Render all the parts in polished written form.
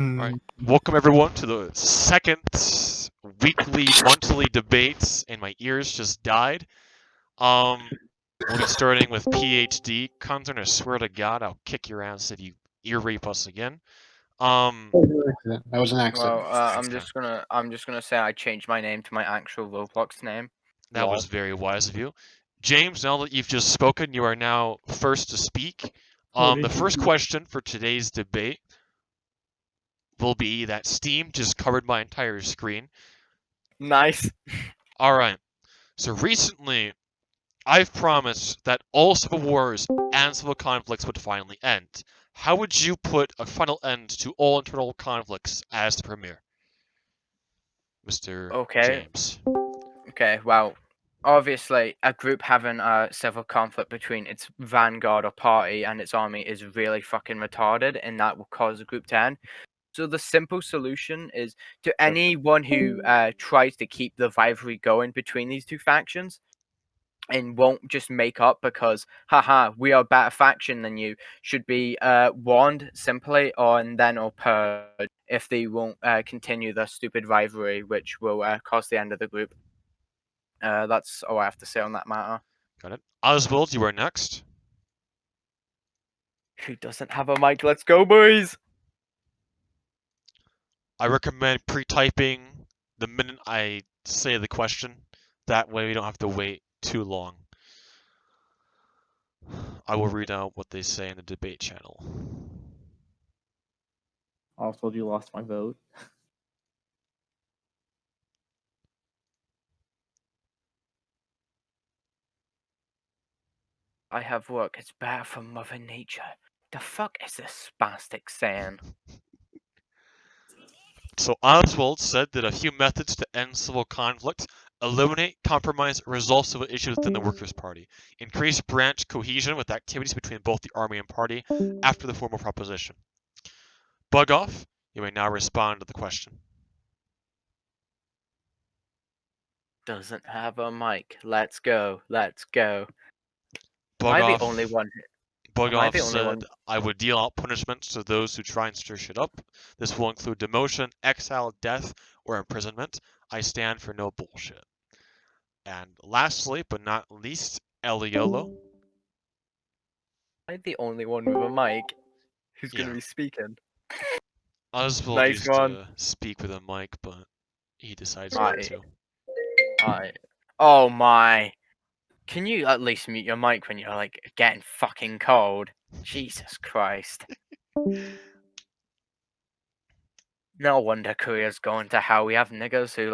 Alright, welcome everyone to the second weekly monthly debates, and my ears just died. We'll be starting with PhD. Content, I swear to God, I'll kick your ass if you ear rape us again. That was an accident. Well, I'm just gonna say I changed my name to my actual Roblox name. That was very wise of you. James, now that you've just spoken, you are now first to speak. The first question for today's debate will be that Steam just covered my entire screen. Nice. Alright, so recently, I've promised that all civil wars and civil conflicts would finally end. How would you put a final end to all internal conflicts as the premier? Mr. James. Okay, well, obviously, a group having a civil conflict between its vanguard or party and its army is really fucking retarded, and that will cause the group to end. So the simple solution is to anyone who tries to keep the rivalry going between these two factions and won't just make up because, haha, we are a better faction than you, should be warned simply or purged if they won't continue the stupid rivalry, which will cause the end of the group. That's all I have to say on that matter. Got it. Oswald, you are next. Who doesn't have a mic? Let's go, boys! I recommend pre-typing the minute I say the question. That way we don't have to wait too long. I will read out what they say in the debate channel. Oswald, you lost my vote. I have work. It's bad for Mother Nature. The fuck is this spastic saying? So Oswald said that a few methods to end civil conflict: eliminate, compromise, resolve civil issues within the Workers' Party. Increase branch cohesion with activities between both the army and party after the formal proposition. Bug off, you may now respond to the question. Doesn't have a mic. Let's go. Let's go. Bug Am I off, the only one? Bug Am I off the only said, one? I would deal out punishments to those who try and stir shit up. This will include demotion, exile, death, or imprisonment. I stand for no bullshit. And lastly, but not least, Eliolo. Am I the only one with a mic who's Yeah. gonna be speaking? Oswald Nice used one. to speak with a mic, but he decides Right. not to. Alright. Oh my. Can you at least mute your mic when you're like getting fucking cold? Jesus Christ. No wonder Korea's going to hell. We have niggers who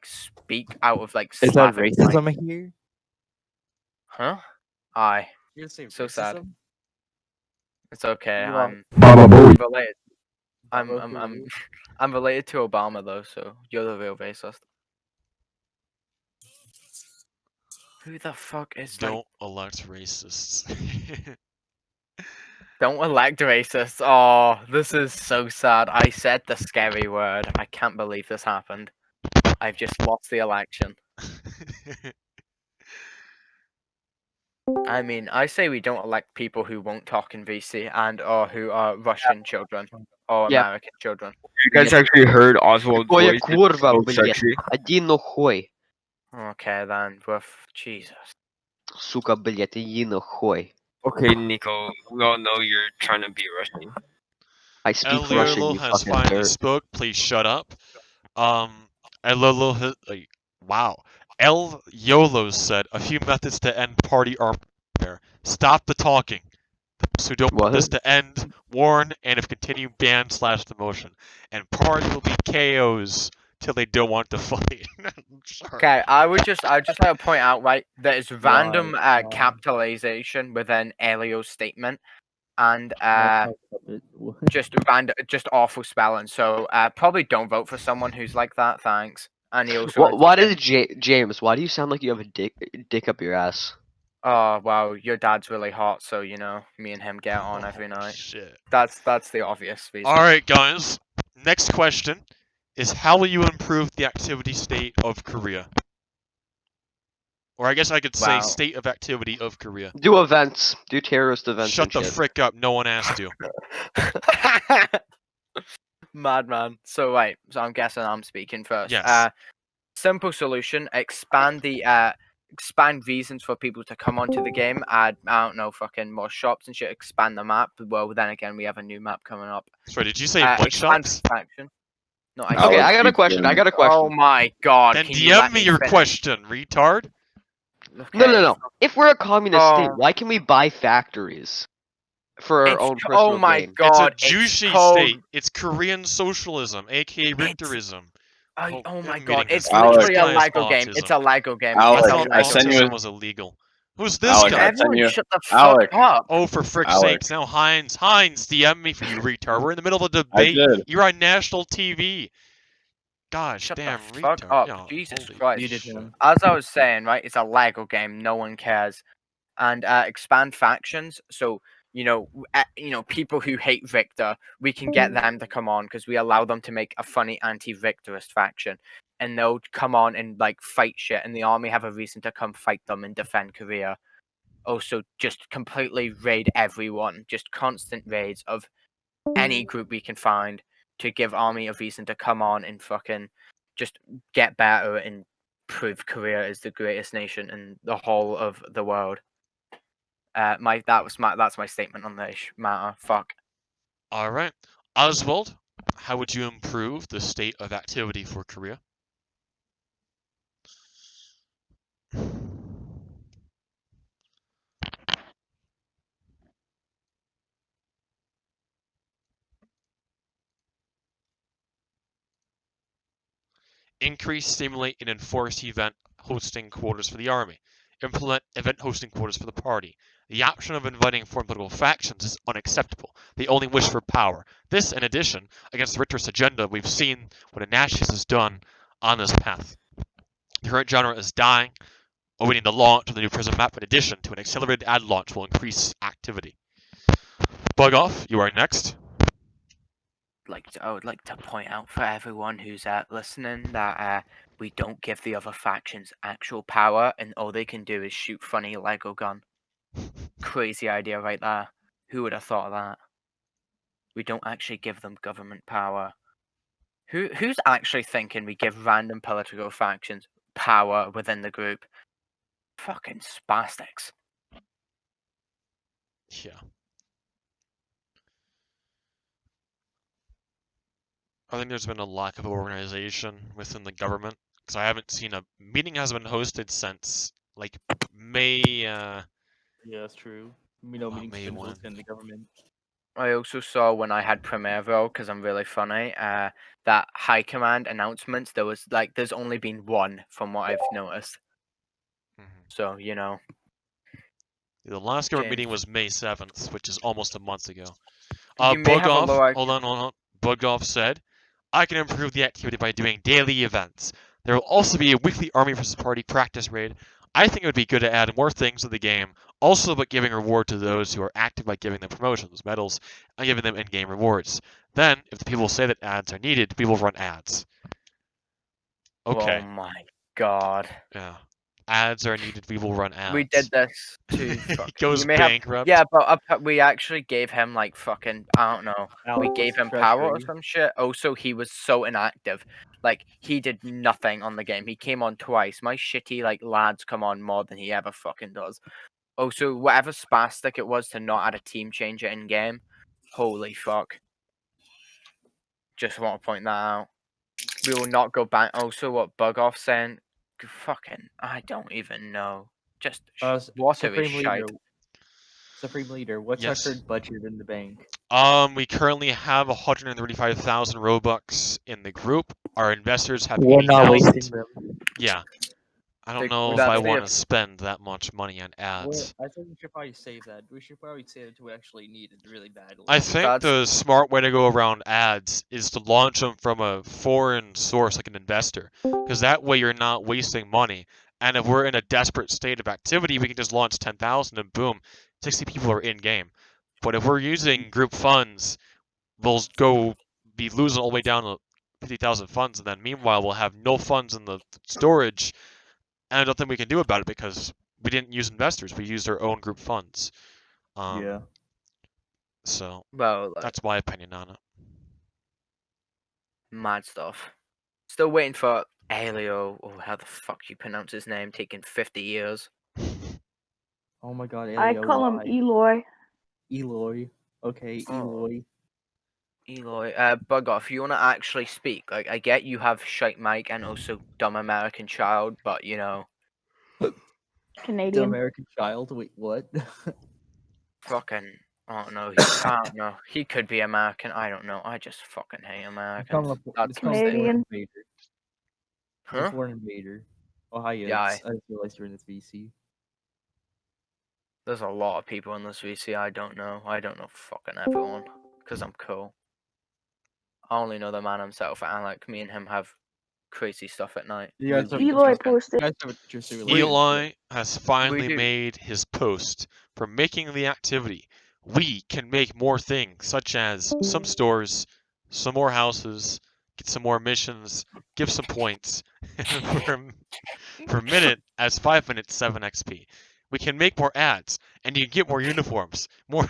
speak out of like Is that Slavic. racism here? Huh? Aye. You're saying So sad. racism? It's okay. You are- I'm related. Bravo I'm for you. I'm related to Obama though, so you're the real racist. Who the fuck is Don't elect racists. Don't elect racists. Oh, this is so sad. I said the scary word. I can't believe this happened. I've just lost the election. I mean, I say we don't elect people who won't talk in VC and or who are Russian children or Yeah. American children. You guys actually heard Oswald's Ой, voice? kurwa, so блядь. sexy. Иди нахуй. Okay then, Jesus. Сука, блядь, иди нахуй. Okay, Nico, we all know you're trying to be Russian. I speak Russian, Eliolo you has fucking finally dirt. spoke. Please shut up. Eliolo, wow. El Yolo said a few methods to end party are there. Stop the talking. Those who don't want this to end, warn, and if continue, ban / demotion. And party will be KOs till they don't want to fight. Okay, I just like to point out, right, there's random Right, capitalization within Elio's statement, and Just just awful spelling. So probably don't vote for someone who's like that. Thanks. And he also. Why does James? Why do you sound like you have a dick up your ass? Oh wow, your dad's really hot, so you know me and him get on every night. Shit. That's the obvious reason. Alright, guys. Next question is, how will you improve the activity state of Korea? Or I guess I could say state of activity of Korea. Do events. Do terrorist events. Shut the frick up. No one asked you. Madman. So I'm guessing I'm speaking first. Yes. Simple solution: expand reasons for people to come onto the game. Add, I don't know, fucking more shops and shit. Expand the map. Well, then again, we have a new map coming up. Sorry, did you say what Expand shops? faction. No, I Okay, said. I got a keep question. I doing got a it. Oh question. my god! Then Can you let DM me me your finish? question, retard. No, no, Okay, no. If we're a communist state, Oh. why can we buy factories for our own personal Oh my gain? god! It's a Jushi called. state. It's Korean socialism, aka Richterism. Oh my I'm god! meeting It's this literally a guy's Lego game. It's a autism. Lego game. I Alec, It's a thought I Lego sent you autism a- was illegal. Who's this Alec, guy? I sent Everyone, you- shut the Alec. fuck up. Oh, for frick's Alec. sakes! Now Heinz, DM me for you retard. We're in the middle of a I debate. did. You're on national TV. Gosh Shut damn, the fuck retard. up. Yeah, Jesus holy Christ. Muted shit. him. As I was saying, right, it's a Lego game. No one cares. And expand factions. So people who hate Victor, we can get them to come on because we allow them to make a funny anti-Victorist faction, and they'll come on and like fight shit, and the army have a reason to come fight them and defend Korea. Also, just completely raid everyone. Just constant raids of any group we can find to give army a reason to come on and fucking just get better and prove Korea is the greatest nation in the whole of the world. That's my statement on this matter. Fuck. Alright. Oswald, how would you improve the state of activity for Korea? Increase, stimulate, and enforce event hosting quotas for the army. Implement event hosting quotas for the party. The option of inviting foreign political factions is unacceptable. They only wish for power. This, in addition, against the Richter's agenda, we've seen what Anashius has done on this path. The current genre is dying, awaiting the launch of the new Prism map. In addition to an accelerated ad launch will increase activity. Bug off, you are next. I would like to point out for everyone who's listening that we don't give the other factions actual power, and all they can do is shoot funny Lego gun. Crazy idea right there. Who would have thought of that? We don't actually give them government power. Who's actually thinking we give random political factions power within the group? Fucking spastics. Yeah. I think there's been a lack of organization within the government because I haven't seen a meeting has been hosted since like May. Yeah, that's true. Meetings May been one. hosted in the government. I also saw when I had Premierville, because I'm really funny, that high command announcements, there's only been one from what I've noticed. So, The last government James. meeting was May 7th, which is almost a month ago. You may have a Bugoff, lower hold on. Bugoff said, I can improve the activity by doing daily events. There will also be a weekly Army vs. Party practice raid. I think it would be good to add more things to the game, also but giving reward to those who are active by giving them promotions, medals, and giving them in-game rewards. Then, if the people say that ads are needed, we will run ads. Okay. Oh my god. Yeah. Ads are needed, we will run ads. We did this to He fucking... goes you may have... bankrupt. Yeah, but we actually gave him, like, fucking... I don't know. We Alex, gave him treasury. power or some shit. Also, he was so inactive. Like, he did nothing on the game. He came on twice. My shitty, like, lads come on more than he ever fucking does. Also, whatever spastic it was to not add a team changer in-game, holy fuck. Just want to point that out. We will not go back. Also, what Bugoff saying, fucking, I don't even know. Just water is shite. Supreme Leader, what's Yes. our current budget in the bank? We currently have 135,000 Robux in the group. Our investors have We're not 80,000. wasting them. Yeah. I don't The- know if that's I the- want to spend that much money on ads. I think we should probably save that. We should probably save it to we actually need it really badly. I think That's- the smart way to go around ads is to launch them from a foreign source like an investor. Because that way you're not wasting money. And if we're in a desperate state of activity, we can just launch 10,000 and boom, 60 people are in-game. But if we're using group funds, we'll be losing all the way down to 50,000 funds, and then meanwhile we'll have no funds in the storage, and I don't think we can do about it because we didn't use investors, we used our own group funds. Yeah. So Well, that's my opinion on it. Mad stuff. Still waiting for Elio, or how the fuck you pronounce his name, taking 50 years. Oh my god, I Elio, call him why? Eloy. Eloy. Okay, Oh. Eloy. Eloy, bug off. You want to actually speak? Like, I get you have shite mic and also dumb American child, but you know, The Canadian. American child. Wait, what? fucking, I don't know. I don't know. He could be American. I don't know. I just fucking hate Americans. It's from Canadian. Foreign Invader. Huh? Foreign Invader. Oh, hi, Yeah, I just realized you're in this VC. There's a lot of people in this VC I don't know. I don't know fucking everyone because I'm cool. I only know the man himself, and like me and him have crazy stuff at night. You guys have Eloy you posted. guys have a interesting relationship. Eli has finally do. made his post for making the activity. We can make more things, such as some stores, some more houses, get some more missions, give some points, and per minute as 5 minutes 7 XP. We can make more ads, and you can get more uniforms, more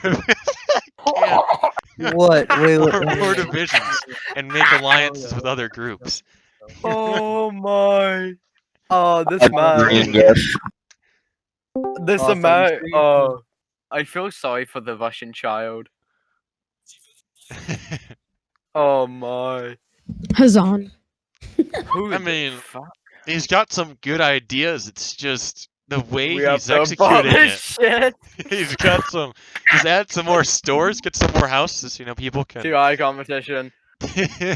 What? more divisions, and make alliances with other groups. Oh my! Oh, this Green, man. yes. This Oh, so amount. he's green. Oh, I feel sorry for the Russian child. Oh my! Hazan. Who I the mean, fuck? he's got some good ideas. It's just the way We have he's to abort executing this it. shit. He's got some. Just add some more stores, get some more houses. You know, people can. 2-eye competition.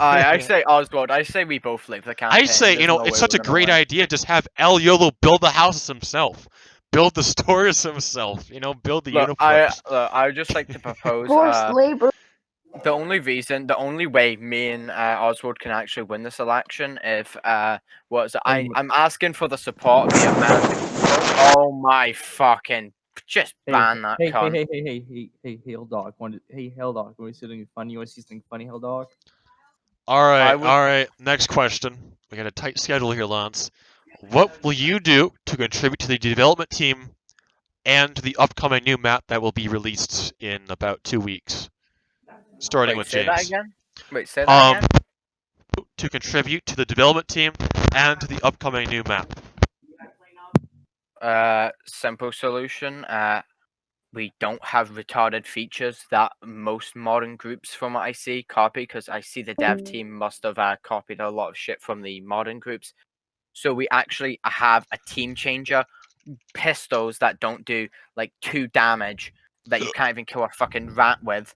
I say Oswald. I say we both leave the campaign. I say, There's you know, no it's way such a we're gonna great win. idea. Just have El Yolo build the houses himself, build the stores himself. You know, build the Look, I uniforms. would just like to propose. Forced labor. The only way me and Oswald can actually win this election if I'm asking for the support of the American people. Oh my fucking! Just ban that cunt. Hey, Hail Dog. Hey, Hail Dog. Want to see something funny? You want to see something funny, Hail Dog? All right, I would- all right. Next question. We got a tight schedule here, Lance. What will you do to contribute to the development team and to the upcoming new map that will be released in about 2 weeks? Starting Wait, with say James. that again. Wait, say that again. To contribute to the development team and to the upcoming new map. Simple solution. We don't have retarded features that most modern groups, from what I see, copy, because I see the dev team must have copied a lot of shit from the modern groups. So we actually have a team changer, pistols that don't do like 2 damage, that you can't even kill a fucking rat with.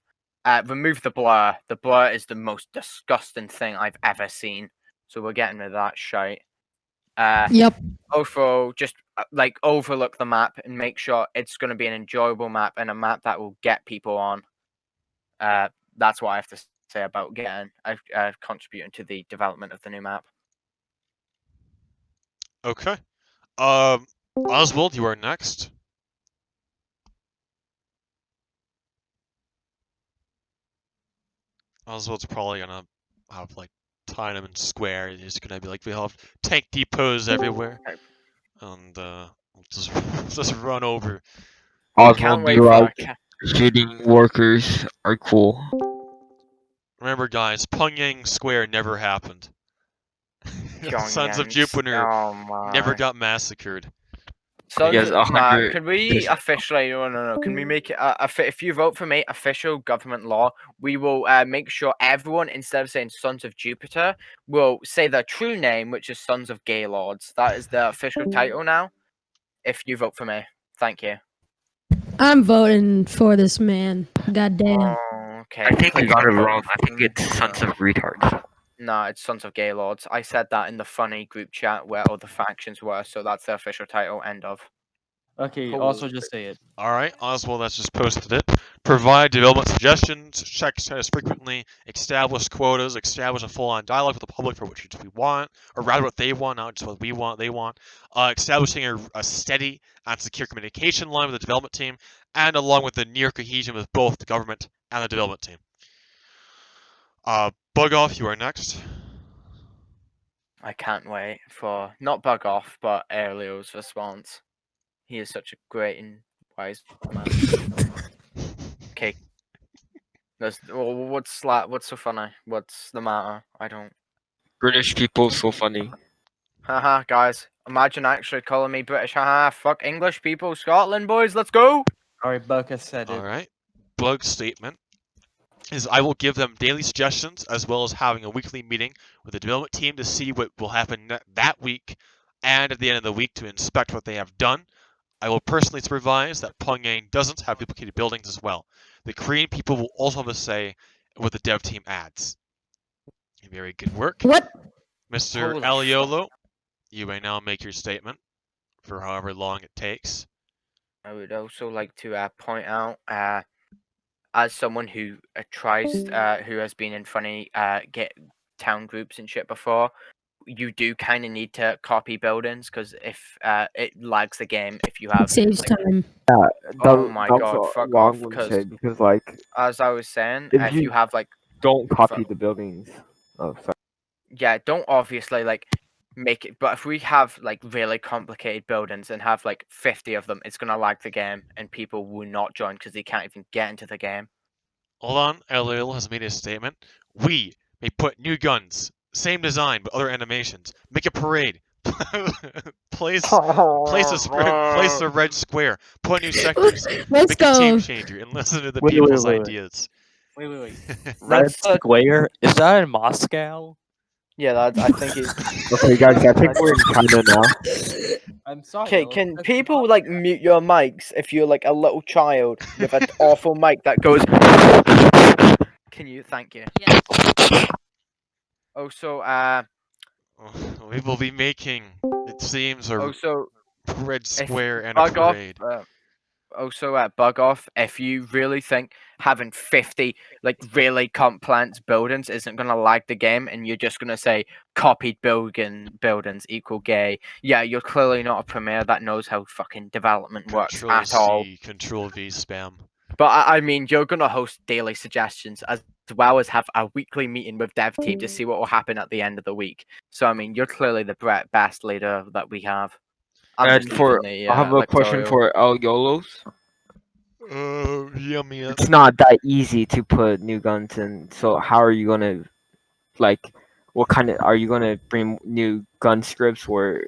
Remove the blur. The blur is the most disgusting thing I've ever seen. So we're getting rid of that shite. Yep. Also, just like overlook the map and make sure it's going to be an enjoyable map and a map that will get people on. That's what I have to say about contributing to the development of the new map. Okay. Oswald, you are next. Oswald's probably gonna have like Tiananmen Square. He's gonna be like, we have tank depots everywhere, and just run over. Can't Oswald, wait be for like, shooting workers are cool. Remember, guys, Pyongyang Square never happened. Sons of Pyongyang. Jupiter Oh my. never got massacred. Sons, Yes, 100. could we officially? No. Can we make it? If you vote for me, official government law, we will make sure everyone, instead of saying Sons of Jupiter, will say their true name, which is Sons of Gaylords. That is the official title now. If you vote for me, thank you. I'm voting for this man. God damn. Oh, okay. I think you please got it don't vote wrong. I for think me. it's Sons of Retards. No, it's Sons of Gaylords. I said that in the funny group chat where all the factions were, so that's the official title. End of. Okay, Holy also just say it. All right, Oswald has just posted it. Provide development suggestions, check status frequently, establish quotas, establish a full-on dialogue with the public for what we want, or rather what they want, not just what we want, they want. Establishing a steady and secure communication line with the development team, and along with the near cohesion with both the government and the development team. Bug off, you are next. I can't wait for not bug off, but Aurelio's response. He is such a great and wise man. Okay. What's so funny? What's the matter? I don't. British people so funny. Haha, guys. Imagine actually calling me British. Haha, fuck English people. Scotland boys, let's go! Alright, Buck has said it. Alright. Bug's statement is I will give them daily suggestions as well as having a weekly meeting with the development team to see what will happen that week, and at the end of the week to inspect what they have done. I will personally supervise that Pyongyang doesn't have duplicated buildings as well. The Korean people will also have a say in what the dev team adds. Very good work. What? Mr. Holy Aliolo, you may now make your statement for however long it takes. I would also like to point out, as someone who who has been in funny get town groups and shit before, you do kind of need to copy buildings because if it lags the game if you have. Saves like, time. Oh my that was god, a fuck wrong off! one to Because say because like as I was saying, If if you- you have like don't copy the buildings. Oh, sorry. yeah, don't obviously like make it. But if we have like really complicated buildings and have like 50 of them, it's gonna lag the game and people will not join because they can't even get into the game. Hold on, Aliolo has made a statement. We may put new guns, same design but other animations. Make a parade. place a red square. Put new sectors. Let's Make a team go. changer and listen to the Wait, people's wait. ideas. Wait. Red Let's, Square? Is that in Moscow? yeah, I think it. Okay, guys, I think we're in China now. I'm sorry. Okay, though, can that's people not like fair. mute your mics if you're like a little child with an awful mic that goes? Can you? Thank you. Also, We will be making, it seems, a also, red square and a bug off. parade. Also, bug off. If you really think having 50 like really complex buildings isn't gonna lag the game, and you're just gonna say copied buildings equal gay, yeah, you're clearly not a premier that knows how fucking development works Control at all. C, Control V spam. But I mean, you're gonna host daily suggestions as well as have a weekly meeting with dev team to see what will happen at the end of the week. So I mean, you're clearly the best leader that we have. I'm And just for leaving the, I have a question electoral. for El Yolos. Yeah, man. It's not that easy to put new guns in. So how are you gonna like? What kind of are you gonna bring new gun scripts or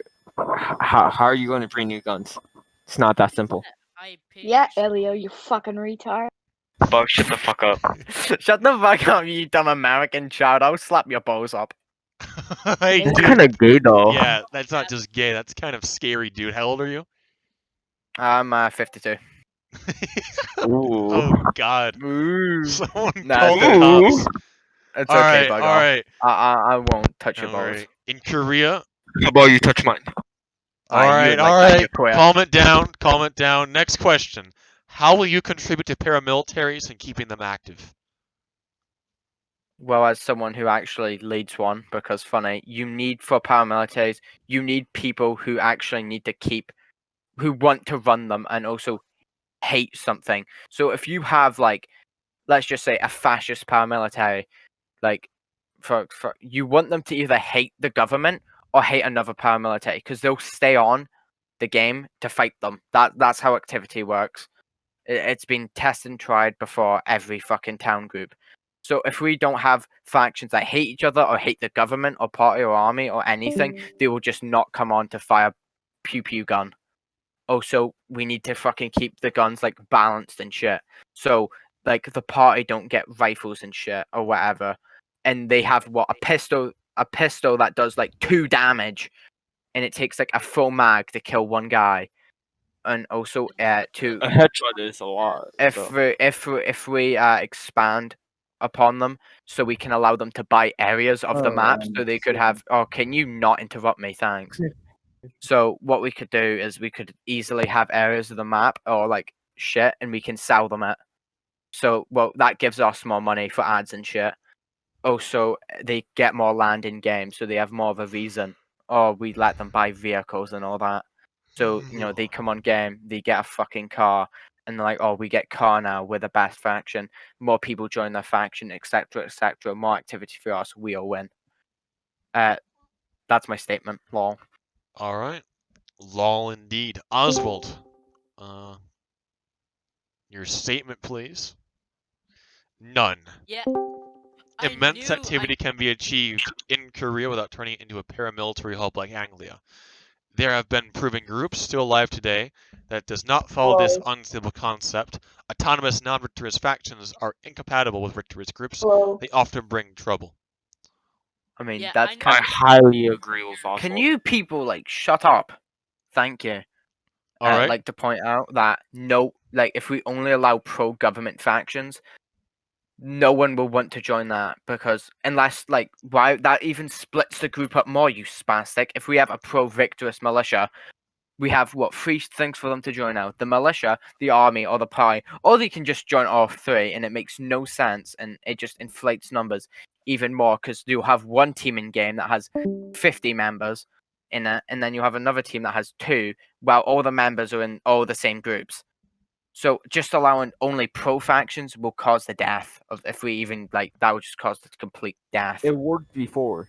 how are you gonna bring new guns? It's not that simple. Yeah, Elio, you fucking retard. Bug, shut the fuck up. Shut the fuck up, you dumb American child. I'll slap your balls up. Hey, It's dude. kind of gay though. Yeah, that's not just gay. That's kind of scary, dude. How old are you? I'm 52. Ooh. Oh God! Ooh. Someone Nah, call the it's cops. It's All okay, right, bug all off. right, I won't touch your all balls. right. In Korea. How about you touch mine? All You right, would all like that, right. you're queer. Calm it down. Calm it down. Next question: how will you contribute to paramilitaries and keeping them active? Well, as someone who actually leads one, because funny, you need for paramilitaries, you need people who actually need to keep, who want to run them and also hate something. So if you have like, let's just say a fascist paramilitary, like for you want them to either hate the government or hate another paramilitary because they'll stay on the game to fight them. That's how activity works. It's been tested and tried before every fucking town group. So if we don't have factions that hate each other or hate the government or party or army or anything, they will just not come on to fire pew pew gun. Also, we need to fucking keep the guns like balanced and shit. So like the party don't get rifles and shit or whatever, and they have what a pistol that does like 2 damage, and it takes like a full mag to kill one guy. And also to A headshot is a lot. if we expand upon them so we can allow them to buy areas of the map so they could have. Oh, can you not interrupt me? Thanks. So what we could do is we could easily have areas of the map or like shit, and we can sell them it. So well, that gives us more money for ads and shit. Also, they get more land in game, so they have more of a reason. Or we let them buy vehicles and all that. So they come on game, they get a fucking car, and they're like, "Oh, we get car now. We're the best faction. More people join their faction, etc., etc. More activity for us. We'll win." That's my statement. Lol. All right. Lol, indeed. Oswald. Your statement, please. None. Yeah. immense activity can be achieved in Korea without turning it into a paramilitary hub like Anglia. There have been proven groups still alive today that does not follow this unstable concept. Autonomous non-victorious factions are incompatible with victorious groups. They often bring trouble. I mean, Yeah, that's I kind I of. highly agree with Oswald. Can you people like shut up? Thank you. All right. I'd like to point out that if we only allow pro-government factions, no one will want to join that because unless why that even splits the group up more, you spastic. If we have a pro-victorious militia, we have three things for them to join now: the militia, the army, or the party. Or they can just join all three, and it makes no sense, and it just inflates numbers even more because you'll have one team in game that has 50 members in it, and then you have another team that has 2, while all the members are in all the same groups. So just allowing only pro factions will cause the death of if we even that would just cause the complete death. It worked before,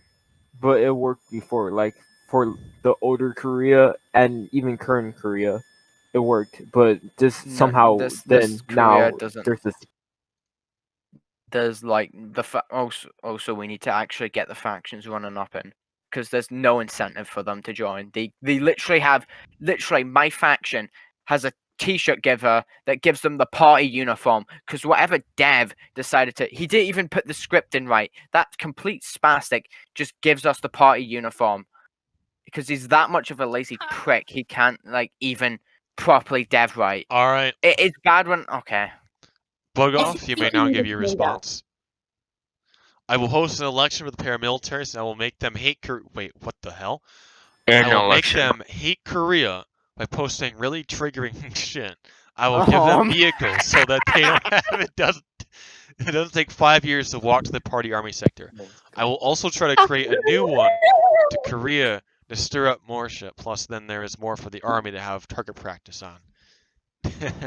but it worked before. Like for the older Korea and even current Korea, it worked. But just somehow this then Korea now doesn't. there's this. There's also we need to actually get the factions running up in because there's no incentive for them to join. They literally have my faction has a t-shirt giver that gives them the party uniform because whatever dev decided to he didn't even put the script in right. That complete spastic just gives us the party uniform because he's that much of a lazy prick. He can't even properly dev right. All right. It's bad when Bug off, you may now give your response. I will host an election with the paramilitaries and I will make them hate Wait, what the hell? I will make them hate Korea by posting really triggering shit. I will give them vehicles so that they don't have it doesn't take 5 years to walk to the party army sector. I will also try to create a new one to Korea to stir up more shit. Plus then there is more for the army to have target practice on.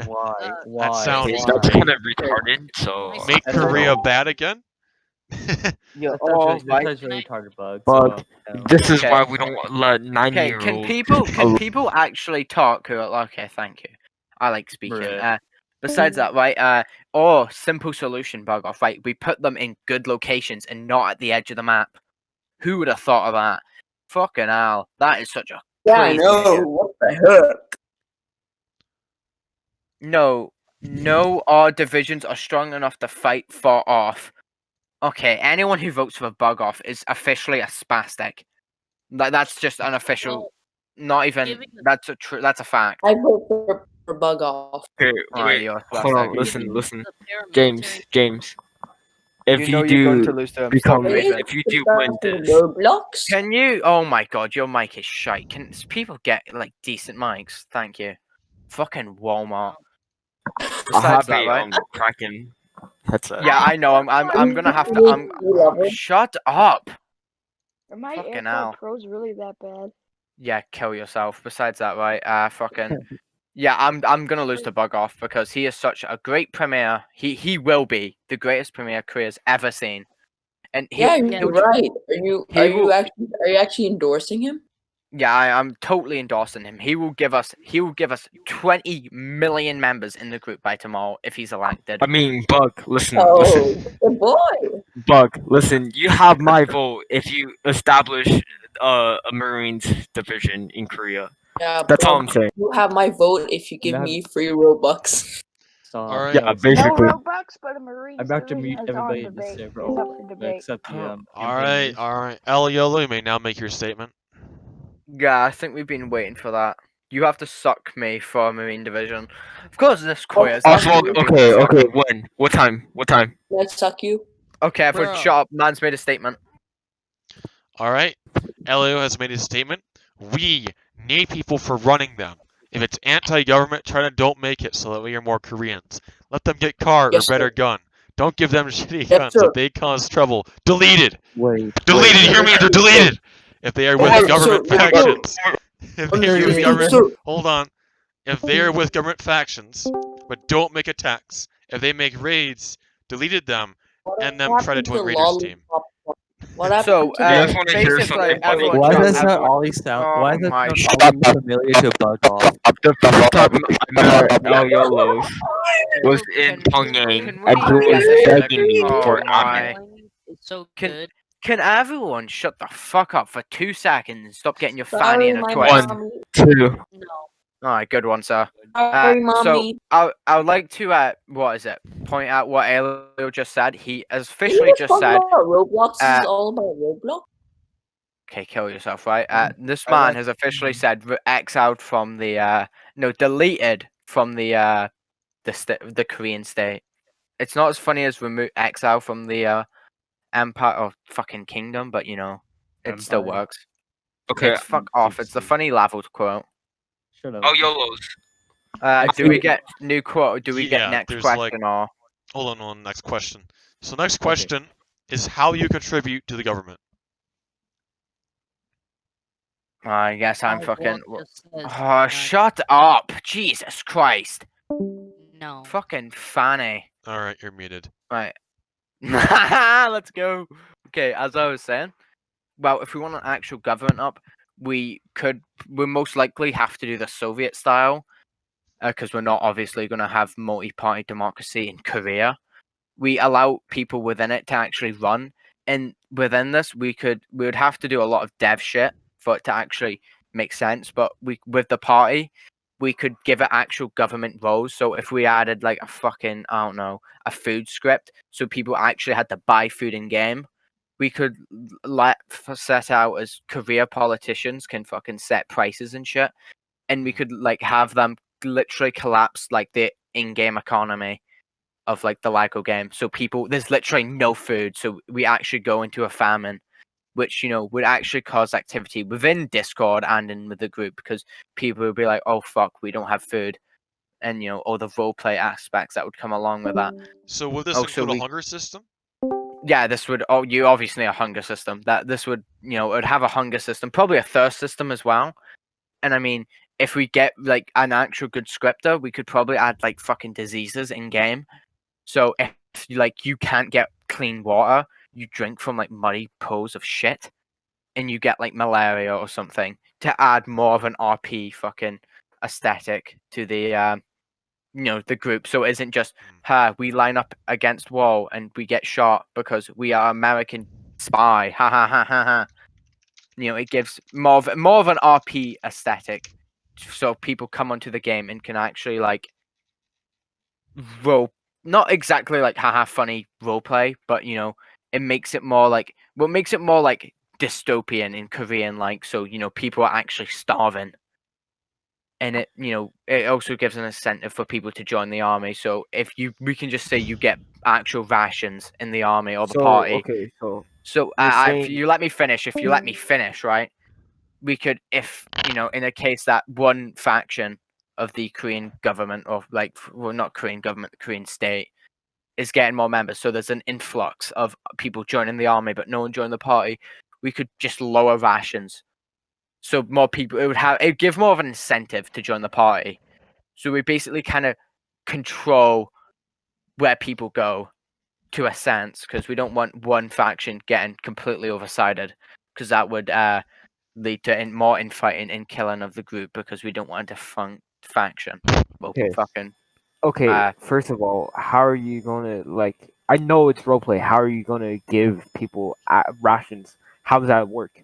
Why? That sounds That's kind of retarded. So make Korea bad again? Yeah, That's really retarded bug. Bug. So, This is Okay. why we don't let 9-year-olds. Can people actually talk? Okay, thank you. I like speaking. Bruh. Besides that, right? Simple solution, bug off. Right, we put them in good locations and not at the edge of the map. Who would have thought of that? Fucking hell, that is such a I crazy know. idea. What the heck? No, our divisions are strong enough to fight far off. Okay, anyone who votes for bug off is officially a spastic. That's just an official. Not even. That's a fact. I vote for bug off. Okay, Alright, wait, you're a hold on, spastic. listen. James. If you know you you're going do to lose to him. become, Stop moving. if you do win this, Roblox? Can you? Oh my god, your mic is shite. Can people get decent mics? Thank you. Fucking Walmart. I'll Besides have that, a right? Kraken headset. Yeah, I know. I'm gonna have to. Shut up. Are my Fucking AirPod hell. Pros really that bad? Yeah, kill yourself. Besides that, right? Fucking. Yeah, I'm gonna lose to bug off because he is such a great premier. He will be the greatest premier Korea's ever seen. And you're right. Are you actually endorsing him? Yeah, I'm totally endorsing him. He will give us 20 million members in the group by tomorrow if he's elected. I mean, Bug, listen. Good boy. Bug, listen. You have my vote if you establish a Marines division in Korea. Yeah, That's all I'm saying. You have my vote if you give me free Robux. All right. Yeah, basically. No Robux, but a Marines I'm about to division mute is on everybody in the debate. server. It's up for debate. Except the All right. Eliolo, you may now make your statement. Yeah, I think we've been waiting for that. You have to suck me for a Marine division. Of course, this quiz. Oswald, okay. When? What time? Let's suck you. Okay, everyone, shut up. Man's made a statement. All right. Elio has made his statement. We need people for running them. If it's anti-government, try to don't make it so that we are more Koreans. Let them get car or better gun. Don't give them shitty guns. If they cause trouble, deleted. Deleted. Hear me? They're deleted. If they are with government factions. If they are with government, hold on. If they are with government factions, but don't make attacks. If they make raids, deleted them, and then try to join Raiders team. What happened to basically, everyone Why shut does up. that always sound? Why does my that sound always familiar to bug off? The first time I met Eliolos was in Pyongyang, and he was begging me for my. admin. so Can good. can everyone shut the fuck up for 2 seconds and stop getting your fanny Sorry, in a my twist? mommy. 2. No. Alright, good one, sir. Sorry, So mommy. I would like to point out what Elio just said. He has Did officially you just talk said, about Roblox? This uh, is all about Roblox. "Okay, kill yourself," right? This I man like- has officially said exiled from the deleted from the Korean state. It's not as funny as exile from the empire or fucking kingdom, but it still Empire. works. Okay. It's fuck off. It's the funny level quote. Shut up. Oh, YOLOs. Do we get new quote? Do we get Yeah, next there's, question or? Hold on, next question. So next question is how you contribute to the government. I guess I'm As fucking. Walt just says, Oh, shut up! Jesus Christ! No. Fucking fanny. Alright, you're muted. Right. Let's go. Okay, as I was saying, well, if we want an actual government up, we most likely have to do the Soviet style, because we're not obviously going to have multi-party democracy in Korea. We allow people within it to actually run, and within this, we would have to do a lot of dev shit for it to actually make sense. But with the party, we could give it actual government roles. So if we added like a fucking, I don't know, a food script, so people actually had to buy food in game, we could set out as Korea politicians can fucking set prices and shit, and we could like have them literally collapse like the in-game economy of like the Lego game. So there's literally no food, so we actually go into a famine, which would actually cause activity within Discord and in with the group, because people would be like, oh fuck, we don't have food, and all the roleplay aspects that would come along with that. So would this Also, include a hunger system? Yeah, this would. Oh, you obviously a hunger system. That this would, it would have a hunger system, probably a thirst system as well. And I mean, if we get like an actual good scripter, we could probably add like fucking diseases in game. So if like you can't get clean water, you drink from like muddy pools of shit, and you get like malaria or something, to add more of an RP fucking aesthetic to the the group. So it isn't just we line up against wall and we get shot because we are American spy. Ha ha ha ha ha. It gives more of an RP aesthetic, so people come onto the game and can actually like role, not exactly like haha funny role play, but it makes it more like dystopian in Korean, like, so people are actually starving, and it also gives an incentive for people to join the army. So if we can just say you get actual rations in the army or the party. Okay, so So you're if saying you let me finish, right? We could, if in a case that one faction of the Korean government, or like, well, not Korean government, the Korean state, is getting more members, so there's an influx of people joining the army, but no one joined the party, we could just lower rations, so more people, it would give more of an incentive to join the party. So we basically kind of control where people go, to a sense, because we don't want one faction getting completely oversided, because that would lead to more infighting and killing of the group, because we don't want a defunct faction. Well, Okay. fucking. Okay, first of all, how are you gonna, like? I know it's roleplay. How are you gonna give people rations? How does that work?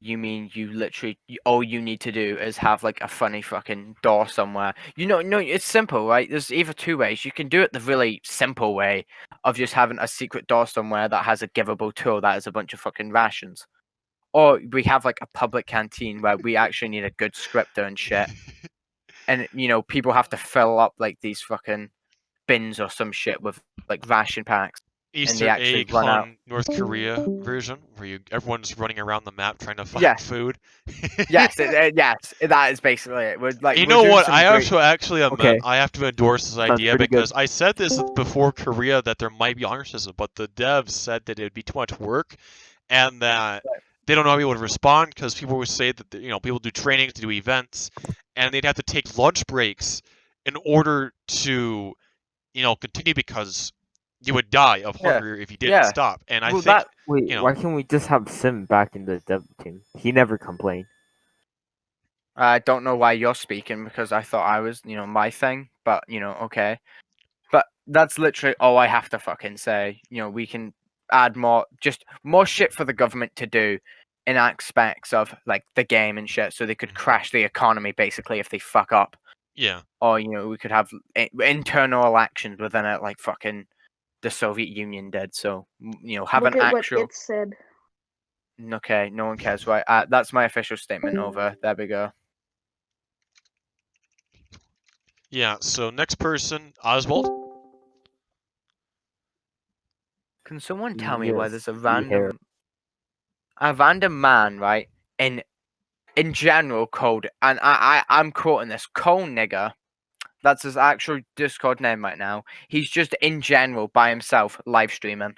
You mean you literally all you need to do is have like a funny fucking door somewhere? No, it's simple, right? There's either two ways. You can do it the really simple way of just having a secret door somewhere that has a givable tool that has a bunch of fucking rations. Or we have like a public canteen where we actually need a good scripter and shit. And people have to fill up like these fucking bins or some shit with like ration packs. And Easter they actually egg run out. North Korea version, where everyone's running around the map trying to find food. Yes, yes, that is basically it. You know what? I great... actually Okay. I have to endorse this idea, pretty because good. I said this before Korea, that there might be a hunger system, but the devs said that it would be too much work, and that they don't know how people would respond, because people would say that people do trainings, to do events, and they'd have to take lunch breaks in order to continue, because you would die of hunger if you didn't stop. And I think wait, why can't we just have Sim back in the dev team? He never complained. I don't know why you're speaking, because I thought I was, my thing, but okay. But that's literally all I have to fucking say. We can add more shit for the government to do in aspects of like the game and shit, so they could crash the economy basically if they fuck up. Yeah. Or we could have internal elections within it, like fucking the Soviet Union did. So have Look an at actual. what it said. Okay, no one cares, right? That's my official statement. Over. There we go. Yeah. So next person, Oswald. Can someone tell me why there's a hair. random man, right? In general called, and I'm quoting this, Cole Nigger. That's his actual Discord name right now. He's just in general by himself live streaming.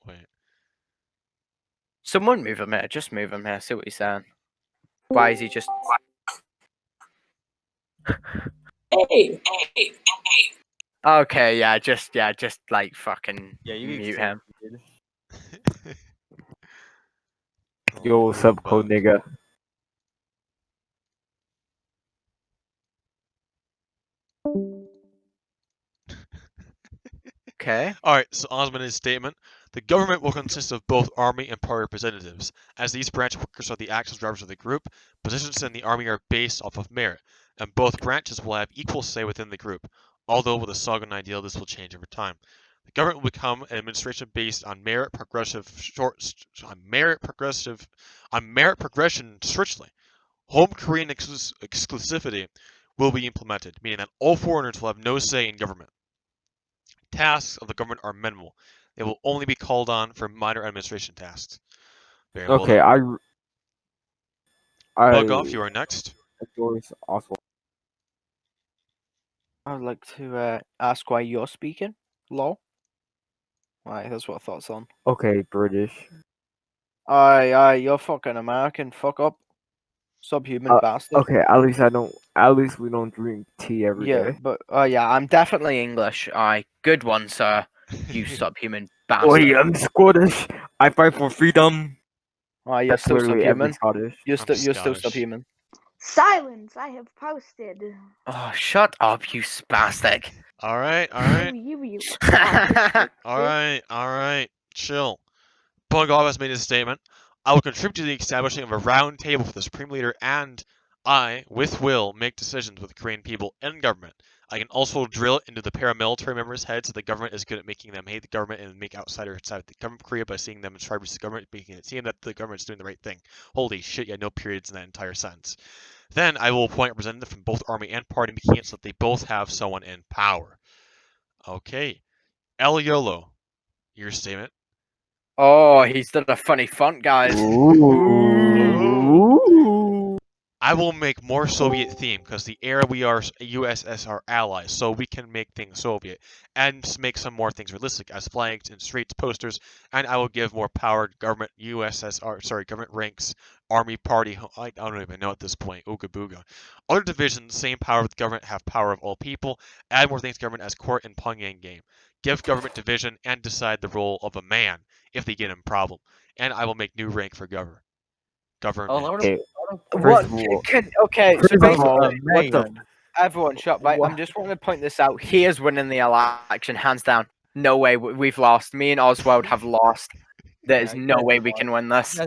Wait. Someone move him here. Just move him here. See what he's saying. Why is he just? Hey. Okay, yeah, just like fucking Yeah, you mute him. Yo, what's up, cold nigga? Okay. All right. So Osmond, his statement: the government will consist of both army and party representatives, as these branch workers are the actual drivers of the group. Positions in the army are based off of merit, and both branches will have equal say within the group. Although with a Sagan ideal, this will change over time. The government will become an administration based on merit progression strictly. Home Korean exclusivity will be implemented, meaning that all foreigners will have no say in government. Tasks of the government are minimal. They will only be called on for minor administration tasks. Very well Okay, done. Bug I off, you are next. Doris Oswald. I'd like to ask why you're speaking. Lol. Right, that's what I thought's on. Okay, British. Aye, you're fucking American. Fuck up. Subhuman bastard. Okay, at least we don't drink tea every day. Yeah, but yeah, I'm definitely English. Aye, good one, sir. You subhuman bastard. Oi, I'm Scottish. I fight for freedom. Aye, you're That's still literally every subhuman. Scottish. You're still Scottish. subhuman. Silence! I have posted. Oh, shut up, you spastic. All right. You spastic. All right. Chill. Bug off has made his statement. I will contribute to the establishing of a round table for the Supreme Leader, and I, with will, make decisions with the Korean people and government. I can also drill it into the paramilitary members' heads that the government is good at making them hate the government and make outsiders side with the government of Korea by seeing them as tributes to the government, making it seem that the government is doing the right thing. Holy shit, you had no periods in that entire sentence. Then I will appoint a representative from both army and party, making it so that they both have someone in power. Okay. El Yolo, your statement. Oh, he's done a funny font, guys. I will make more Soviet theme because the era we are USSR allies, so we can make things Soviet and make some more things realistic as flags and streets, posters, and I will give more power to government government ranks, army, party. I don't even know at this point. Ooga booga. Other divisions, same power with government, have power of all people. Add more things to government as court and Pyongyang game. Give government division and decide the role of a man if they get in problem, and I will make new rank for government. Okay. What? First of all- Okay, so First of basically, all, what the? Everyone, shut. Right, I'm just wanting to point this out. He is winning the election, hands down. No way, we've lost. Me and Oswald have lost. There's Yeah, you no guys way we lost. can win this.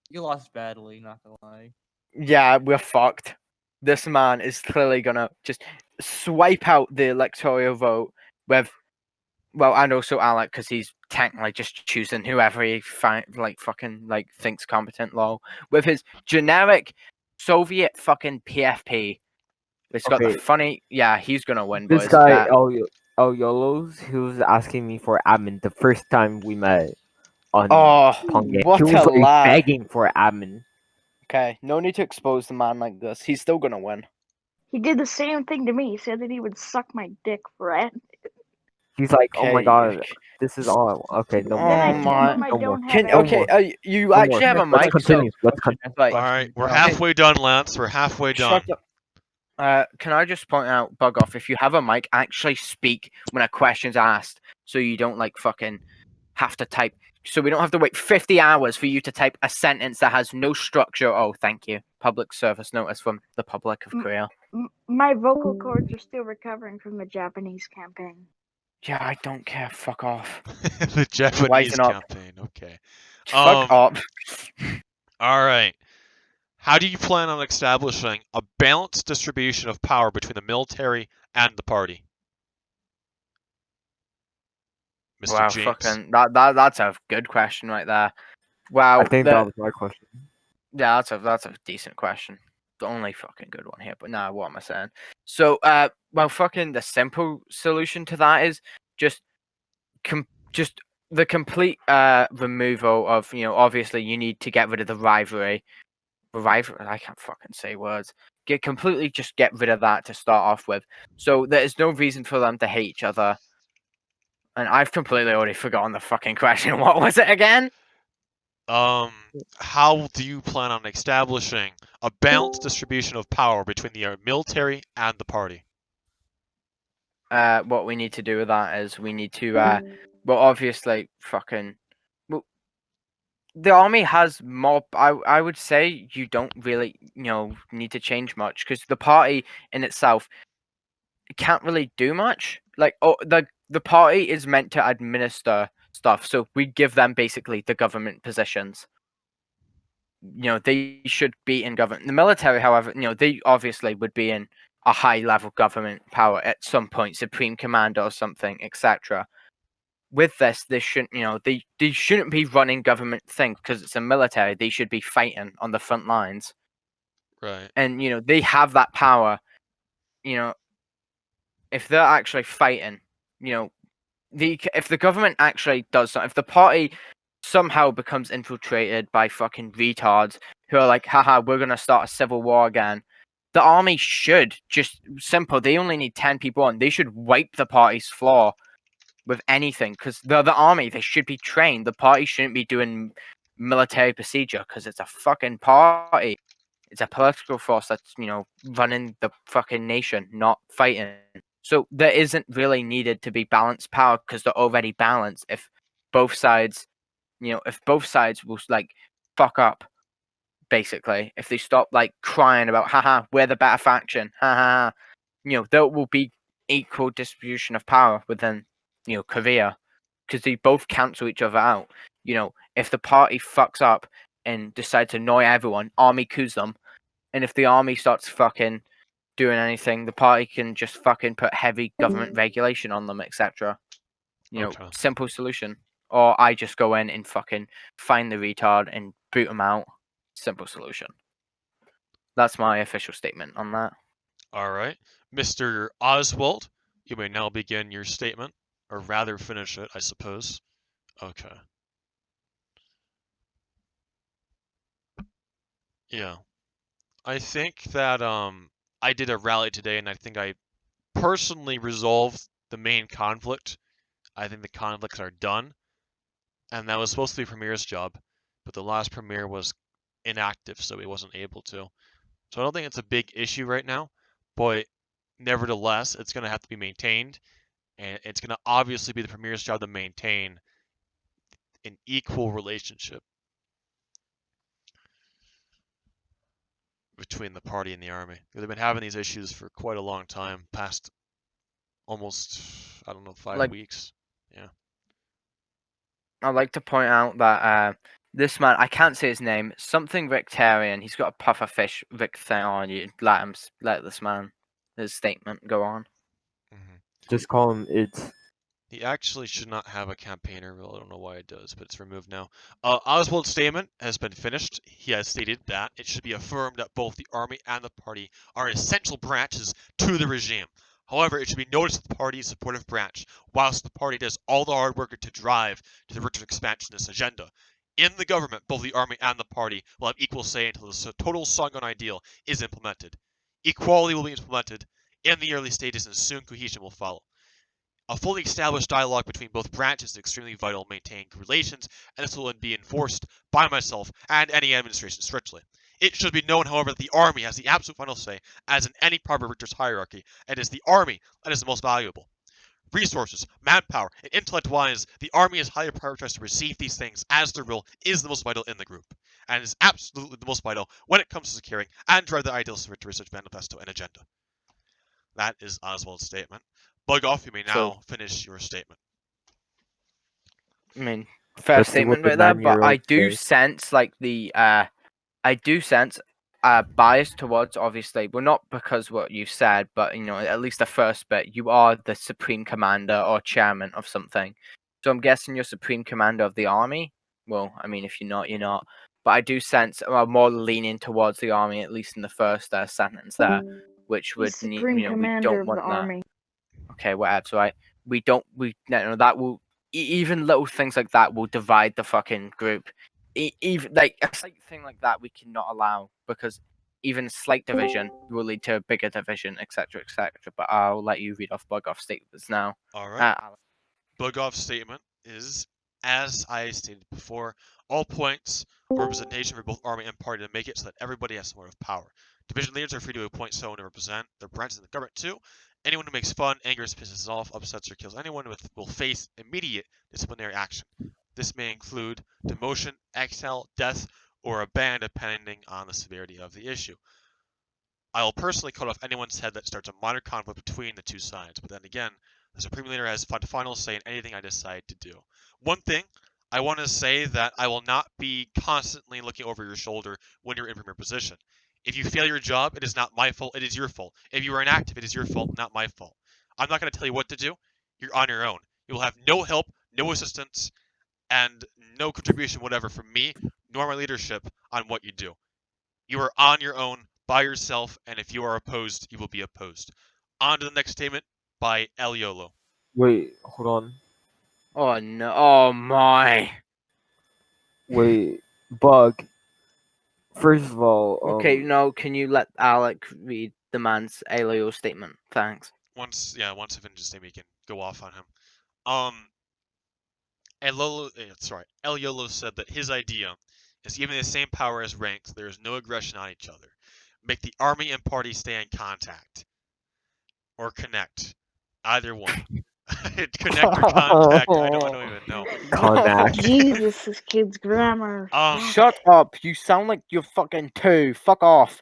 You lost badly, not gonna lie. Yeah, we're fucked. This man is clearly gonna just swipe out the electoral vote with, well, and also Alec because he's technically just choosing whoever he thinks competent. Lol, with his generic Soviet fucking PFP. It's got the Okay. funny. Yeah, he's gonna win. This boys. guy El Yolos, he was asking me for admin the first time we met on Pyongyang. what He was a like lad. begging for admin. Okay, no need to expose the man like this. He's still gonna win. He did the same thing to me. He said that he would suck my dick for it. He's like, oh my Okay, god, this is all okay. No Oh more. Then I told my. him I No don't more. have Can, any. okay, you No actually more. have a Let's mic, continue. Let's continue. like, All right, we're Okay. halfway done, Lance. We're halfway done. shut up. Can I just point out, bug off? If you have a mic, actually speak when a question's asked, so you don't like fucking have to type. So we don't have to wait 50 hours for you to type a sentence that has no structure. Oh, thank you. Public service notice from the public of Korea. My vocal cords are still recovering from the Japanese campaign. Yeah, I don't care. Fuck off. The Japanese Lighten up. campaign. Okay. Fuck up. All right. How do you plan on establishing a balanced distribution of power between the military and the party? Mr. Wow, James. fucking that's a good question right there. Wow, I think that was my question. yeah, that's a decent question. The only fucking good one here, but nah, what am I saying? So, well, fucking the simple solution to that is just just the complete removal of, you know, obviously you need to get rid of the rivalry. I can't fucking say words. Just get rid of that to start off with. So there is no reason for them to hate each other. And I've completely already forgotten the fucking question. What was it again? How do you plan on establishing a balanced distribution of power between the military and the party? What we need to do with that is we need to, well, obviously, fucking, well, the army has more. I would say you don't really, you know, need to change much because the party in itself can't really do much. Like, oh, the party is meant to administer stuff, so we give them basically the government positions. You know, they should be in government. The military, however, you know, they obviously would be in a high level government power at some point, supreme commander or something, etc. With this, they shouldn't, you know, they shouldn't be running government things because it's a military. They should be fighting on the front lines. Right. And, you know, they have that power. You know, if they're actually fighting, you know, if the government actually does something, if the party somehow becomes infiltrated by fucking retards who are like, haha, we're gonna start a civil war again, the army should just simple. They only need 10 people on. They should wipe the party's floor with anything because they're the army. They should be trained. The party shouldn't be doing military procedure because it's a fucking party. It's a political force that's, you know, running the fucking nation, not fighting. So there isn't really needed to be balanced power because they're already balanced. If both sides, you know, if both sides will like fuck up, basically, if they stop like crying about, haha, we're the better faction, haha, you know, there will be equal distribution of power within, you know, Korea because they both cancel each other out. You know, if the party fucks up and decide to annoy everyone, army coups them, and if the army starts fucking doing anything, the party can just fucking put heavy government regulation on them, etc. You know, Okay. simple solution. Or I just go in and fucking find the retard and boot them out. Simple solution. That's my official statement on that. All right. Mr. Oswald, you may now begin your statement, or rather finish it, I suppose. Okay. Yeah. I think that I did a rally today and I think I personally resolved the main conflict. I think the conflicts are done. And that was supposed to be Premier's job, but the last Premier was inactive, so he wasn't able to. So I don't think it's a big issue right now, but nevertheless, it's going to have to be maintained, and it's going to obviously be the Premier's job to maintain an equal relationship between the party and the army. They've been having these issues for quite a long time, past almost, I don't know, 5 weeks. Yeah. I'd like to point out that this man, I can't say his name, something Rictarian. He's got a puffer fish Rick thing on you. Let this man, his statement go on. Just call him Ids. He actually should not have a campaigner rule. I don't know why it does, but it's removed now. Oswald's statement has been finished. He has stated that it should be affirmed that both the army and the party are essential branches to the regime. However, it should be noticed that the party is a supportive branch, whilst the party does all the hard work to drive to the rich expansionist agenda. In the government, both the army and the party will have equal say until the total Songon ideal is implemented. Equality will be implemented in the early stages and soon cohesion will follow. A fully established dialogue between both branches is extremely vital to maintain good relations, and this will be enforced by myself and any administration strictly. It should be known, however, that the army has the absolute final say, as in any part of Richter's hierarchy, and it is the army that is the most valuable. Resources, manpower, and intellect-wise, the army is highly prioritized to receive these things, as their role is the most vital in the group, and is absolutely the most vital when it comes to securing and drive the ideals of Richter's Research Manifesto and agenda. That is Oswald's statement. Bug off, you may now So- finish your statement. I mean, fair Let's see what statement the right there, but I 9-year-old do says. sense like I do sense bias towards, obviously, well, not because what you said, but at least the first bit, you are the supreme commander or chairman of something. So I'm guessing you're supreme commander of the army. Well, I mean, if you're not, you're not. But I do sense more leaning towards the army, at least in the first sentence there, which would He's need, supreme we commander don't of want the that. army. Okay, whatever. So that will even little things like that will divide the fucking group. Even like a slight thing like that we cannot allow, because even slight division will lead to a bigger division, etc., etc. But I'll let you read off Bug Off statements now. All right. Alex. Bug off statement is, as I stated before, all points of representation for both army and party to make it so that everybody has some sort of power. Division leaders are free to appoint someone to represent their branches in the government too. Anyone who makes fun, angers, pisses off, upsets, or kills anyone will face immediate disciplinary action. This may include demotion, exile, death, or a ban depending on the severity of the issue. I will personally cut off anyone's head that starts a minor conflict between the two sides, but then again, the Supreme Leader has final say in anything I decide to do. One thing, I want to say that I will not be constantly looking over your shoulder when you're in your position. If you fail your job, it is not my fault, it is your fault. If you are inactive, it is your fault, not my fault. I'm not going to tell you what to do. You're on your own. You will have no help, no assistance, and no contribution whatever from me, nor my leadership on what you do. You are on your own, by yourself, and if you are opposed, you will be opposed. On to the next statement by Eliolo. Wait, hold on. Oh no! Oh my! Wait, Bug. First of all, Okay, no. Can you let Alec read the man's Aleo statement? Thanks. Once I finish the statement, you can go off on him. Eliolo said that his idea is given the same power as ranks, there is no aggression on each other. Make the army and party stay in contact. Or connect. Either one. Connect or contact, I don't even know. Connect. Jesus, this kid's grammar. Shut up! You sound like you're fucking 2. Fuck off.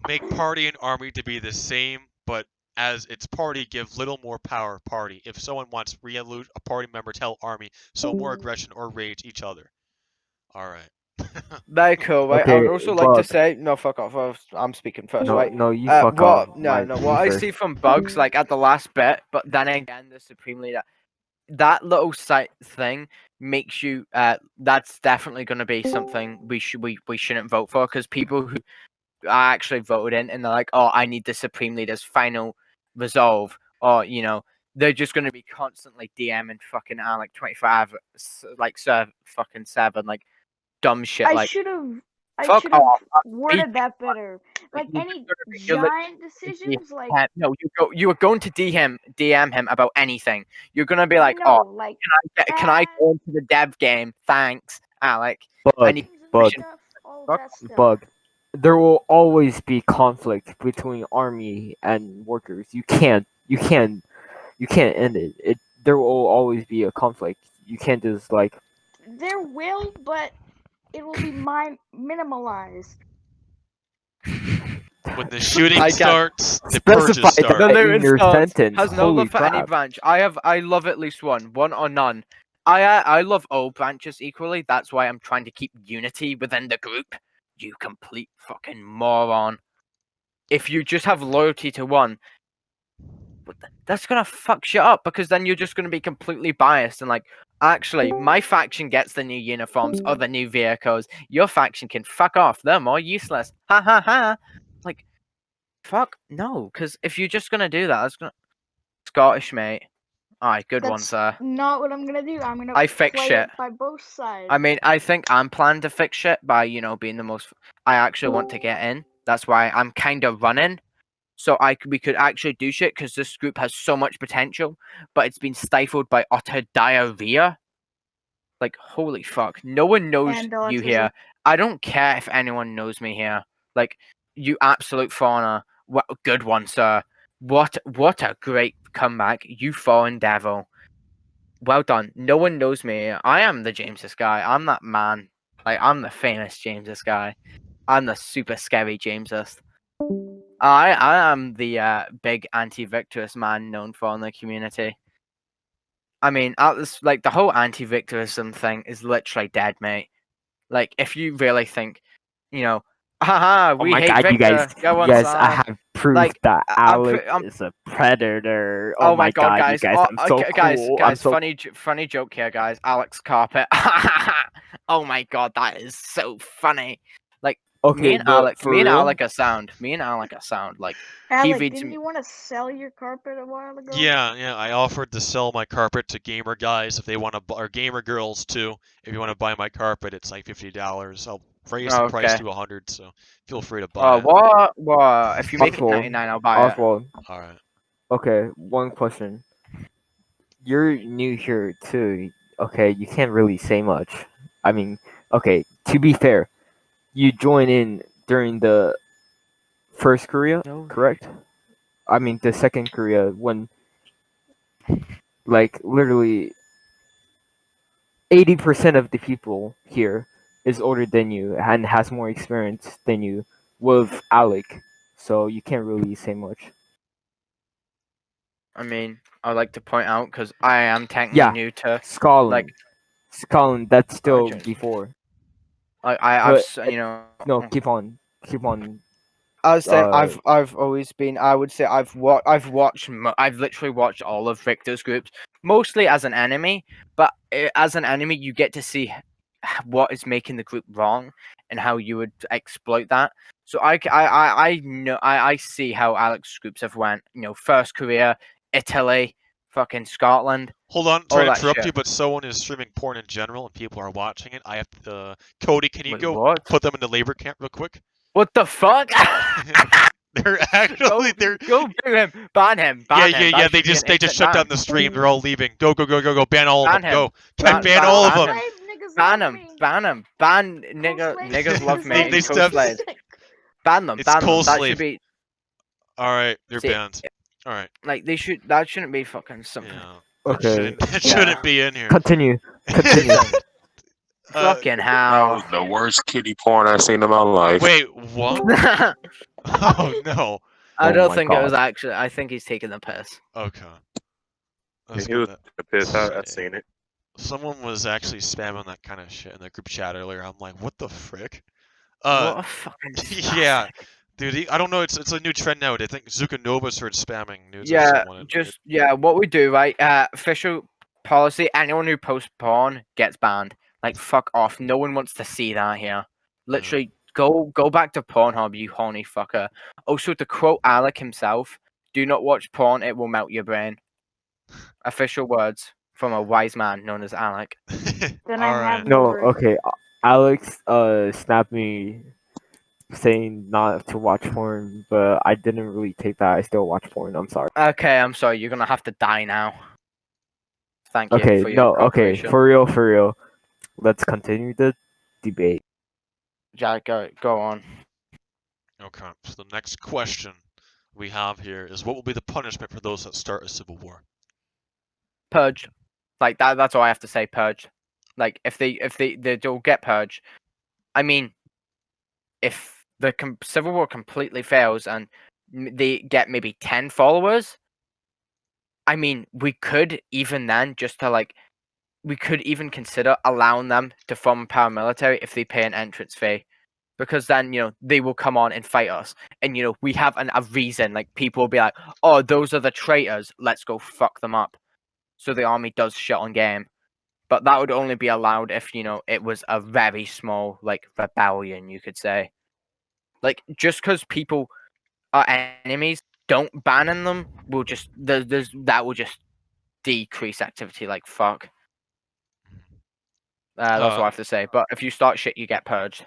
Make party and army to be the same, but as its party, give little more power party. If someone wants re-elude a party member, tell army, so more aggression or rage each other. Alright. Very cool, right? I Okay, would also like to Bug. say, no, fuck off. I'm speaking first, No, right? no, you fuck off. Like, What you I first. see from Bugs, like at the last bit, but then again, the Supreme Leader, that little site thing makes you. That's definitely going to be something we shouldn't vote for, because people who are actually voted in and they're like, oh, I need the Supreme Leader's final resolve, or they're just going to be constantly DMing fucking Alec 25, like fucking 7, like dumb shit, I like. should have Fuck off. worded that better. Like any giant decisions, like No, you were going to DM him about anything. You're gonna be like, no, oh, like can I go into the dev game? Thanks, Alec. I need Bug. stuff, all Fuck. that stuff. Bug. There will always be conflict between army and workers. You can't end it. There will always be a conflict. You can't just like. There will, but it will be minimalized. When the shooting I get- starts, the purges Specify start. The that in looting your starts, sentence. has no Holy love for any crap. branch. I love at least one or none. I love all branches equally. That's why I'm trying to keep unity within the group. You complete fucking moron. If you just have loyalty to one, that's gonna fuck shit up, because then you're just gonna be completely biased and like, actually, my faction gets the new uniforms or the new vehicles. Your faction can fuck off. They're more useless. Ha ha ha. Like, fuck no. Because if you're just gonna do that, that's gonna Scottish mate. Alright, good one, That's sir. not what I'm gonna do. I'm gonna I fix play shit. it by both sides. I mean, I think I'm planning to fix shit by being the most. I actually want to get in. That's why I'm kind of running. So we could actually do shit, because this group has so much potential, but it's been stifled by utter diarrhea. Like, holy fuck. No one knows And you autism. here. I don't care if anyone knows me here. Like, you absolute foreigner. What good one, sir. What a great comeback. You fallen devil. Well done. No one knows me. I am the James's guy. I'm that man. Like, I'm the famous James's guy. I'm the super scary James's. I am the big anti-victorist man known for in the community. I mean, like the whole anti-victorism thing is literally dead, mate. Like, if you really think, haha, Oh we my hate god, you Victor. guys! Go on, Yes, I son. have proof Like, that I'm Alex is a predator. Oh my god, you guys! guys! Oh, I'm so okay, guys, cool. I'm guys, so funny joke here, guys. Alex Carpet. Oh my god, that is so funny. Like, okay, but for me and real, Alec are sound. Me and Alec are sound. Like, he Alec, reads didn't me. you want to sell your carpet a while ago? Yeah. I offered to sell my carpet to gamer guys if they want to, or gamer girls too. If you want to buy my carpet, it's like $50. I'll raise the price Okay. to 100. So feel free to buy it. What? If you make it Oswald, 99, I'll buy it. Oswald. All right. Okay, one question. You're new here too. Okay, you can't really say much. I mean, okay, to be fair, you join in during the first Korea, No. correct? I mean, the second Korea when, like, literally 80% of the people here is older than you and has more experience than you with Alec, so you can't really say much. I mean, I'd like to point out because I am technically Yeah, new to Scotland, that's still just- before. I've But no, keep on. I was saying uh, I've always been. I would say I've literally watched all of Victor's groups, mostly as an enemy. But as an enemy, you get to see what is making the group wrong and how you would exploit that. So I know I see how Alex's groups have went. First Korea, Italy, fucking Scotland. Hold on, all trying to that interrupt shit. you, but someone is streaming porn in general and people are watching it. I have to. Cody, can you Wait, go what? put them in the labor camp real quick? What the fuck? They're actually Go do him. Ban him. Yeah. That They should be just an shut down instant the stream. They're all leaving. Go. Ban all of Ban them. him. Go. Ban- Ban ban- all of ban them. him. Niggas Ban love him. me. Ban him. Ban niggas love me. They and stepped- co-slaves. Ban them. It's Ban them. That co-slave. should be All right, they're See, banned. All right. like they should. That shouldn't be fucking something. Yeah. okay, That shouldn't be in here. continue. Fucking That hell. was the worst kitty porn I've seen in my life. Wait, what? Oh no. I Oh don't my think it was God. actually. I think he's taking the piss. Okay. I was He was gonna pissed. I say, seen it. someone was actually spamming that kind of shit in the group chat earlier. I'm like, what the frick? What a fucking yeah, spastic. dude. I don't know. It's a new trend nowadays. I think Zukanovas heard spamming news of Yeah, someone. what we do, right? Official policy: anyone who posts porn gets banned. Like, fuck off. No one wants to see that here. Literally, go back to Pornhub, you horny fucker. Also, to quote Alec himself, "Do not watch porn; it will melt your brain." Official words from a wise man known as Alec. Then All I right. have No, words. okay. Alex snapped me saying not to watch porn, but I didn't really take that. I still watch porn. I'm sorry. Okay, I'm sorry. You're gonna have to die now. Thank you Okay, for your no, okay. cooperation. For real. Let's continue the debate. Jack, go on. Okay. So the next question we have here is, what will be the punishment for those that start a civil war? Purged. Like that. That's all I have to say. Purged. Like if they'll get purged. I mean, if the civil war completely fails and they get maybe 10 followers, I mean, we could even then we could even consider allowing them to form a paramilitary if they pay an entrance fee. Because then, they will come on and fight us. And, we have a reason. Like, people will be like, oh, those are the traitors. Let's go fuck them up. So the army does shit on game. But that would only be allowed if, it was a very small, rebellion, you could say. Like, just because people are enemies, don't banning them will just, that will just decrease activity like fuck. That's all I have to say. But if you start shit, you get purged.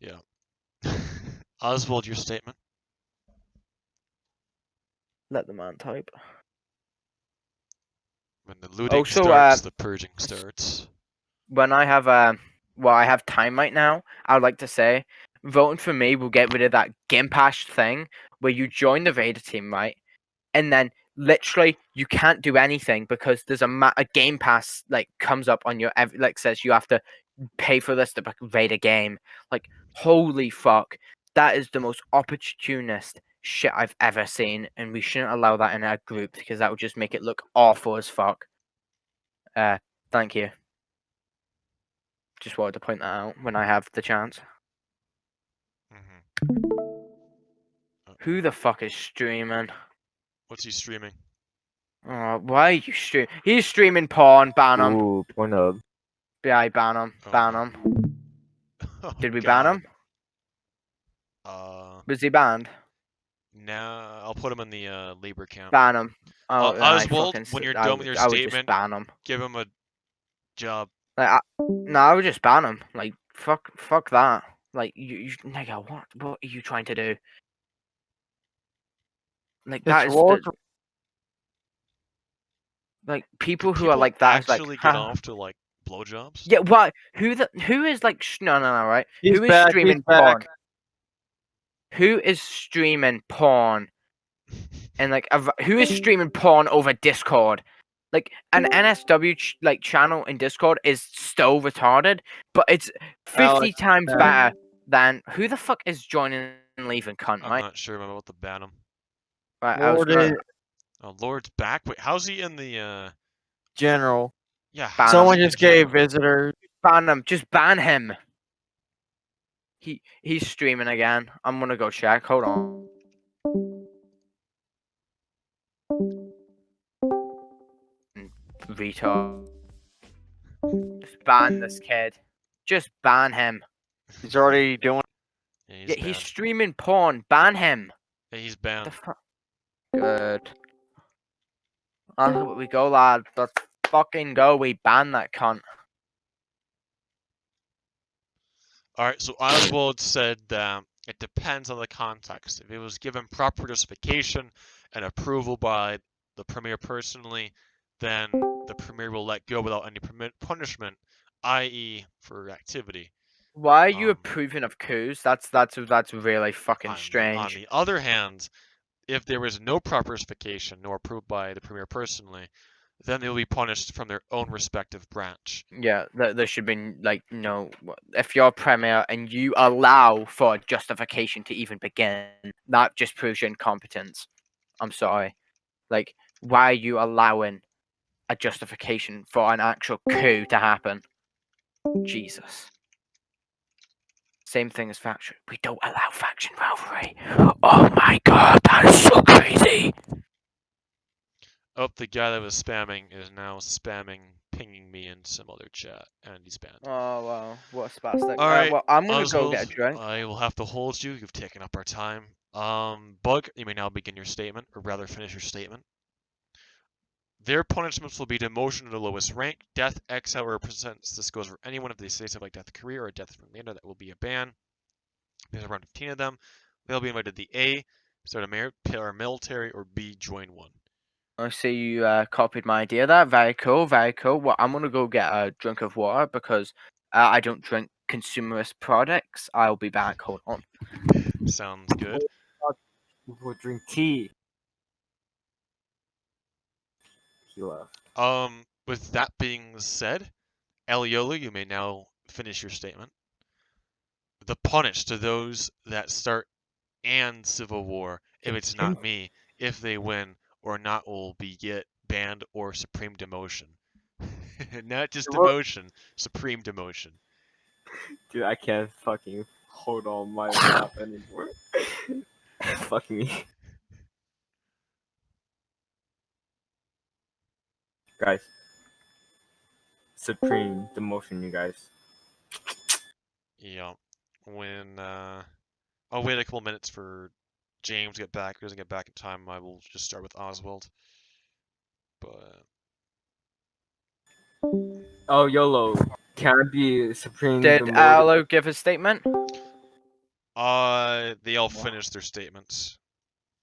Yeah. Oswald, your statement. Let the man type. When the looting Also, starts, the purging starts. When I have I have time right now, I would like to say, voting for me will get rid of that gimpash thing where you join the Raider team, right? And then literally you can't do anything because there's a game pass comes up on your says you have to pay for this to raid a game. Like, holy fuck. That is the most opportunist shit I've ever seen, and we shouldn't allow that in our group because that would just make it look awful as fuck. Thank you. Just wanted to point that out when I have the chance. Who the fuck is streaming? What's he streaming? Oh, why are you streaming? He's streaming porn. Ban him. Ooh, Pornhub. Yeah, ban him. Ban him. Did we ban him? Was he banned? Nah, I'll put him in the labor count. Ban him. Oh, Oswald, when you're done with your I would just statement, ban him. give him a job. Like, no, I would just ban him. Like, fuck that. Like, you nigga, what are you trying to do? Like, that is like people who are like that. Actually, get off to like blowjobs. Yeah, what? Who is like? No, right. He's Who is back, streaming he's porn? back. Who is streaming porn? And like, who is streaming porn over Discord? Like an NSW like channel in Discord is still retarded, but it's 50 times better than who the fuck is joining and leaving, cunt, I'm right? not sure I'm about to ban him. Right, Oh, Lord's back. Wait, how's he in the General. Yeah. Someone just gave visitors. Ban him. Just ban him. He's streaming again. I'm gonna go check. Hold on. Retard. Just ban this kid. Just ban him. He's already doing. Yeah, he's streaming porn. Ban him. Yeah, he's banned. Good. We go, lad. Let's fucking go. We ban that cunt. Alright, so Oswald said that it depends on the context. If it was given proper justification and approval by the Premier personally, then the Premier will let go without any punishment, i.e. for activity. Why are you approving of coups? That's really fucking strange. On the other hand, if there was no proper justification nor approved by the Premier personally, then they will be punished from their own respective branch. Yeah, there should be like no. If you're Premier and you allow for justification to even begin, that just proves your incompetence. I'm sorry. Like, why are you allowing a justification for an actual coup to happen? Jesus. Same thing as faction. We don't allow faction rivalry. Oh my god, that is so crazy. Oh, the guy that was spamming is now pinging me in some other chat, and he's banned. Oh wow, what a spastic. Alright, well, I'm gonna Oswald, go get a drink. I will have to hold you. You've taken up our time. Bug, you may now begin your statement, or rather finish your statement. Their punishments will be demotion to the lowest rank, death, exile, or represents. This goes for anyone if they say something like death career or death from the end. That will be a ban. There's around 15 of them. They'll be invited to the A, start a paramilitary, or B, join one. I see you copied my idea there. Very cool, very cool. Well, I'm going to go get a drink of water because I don't drink consumerist products. I'll be back. Hold on. Sounds good. We'll drink tea. He left. With that being said, Eliola, you may now finish your statement. The punish to those that start and civil war, if it's not me, if they win or not, will be get banned or supreme demotion. Not just demotion, supreme demotion. Dude, I can't fucking hold on my laugh anymore. Fuck me. Guys. Supreme demotion, you guys. Yeah. When I'll wait a couple minutes for James to get back. If he doesn't get back in time, I will just start with Oswald. But oh, YOLO. Can I be supreme Did demoted? Alo give his statement? they all finished their statements.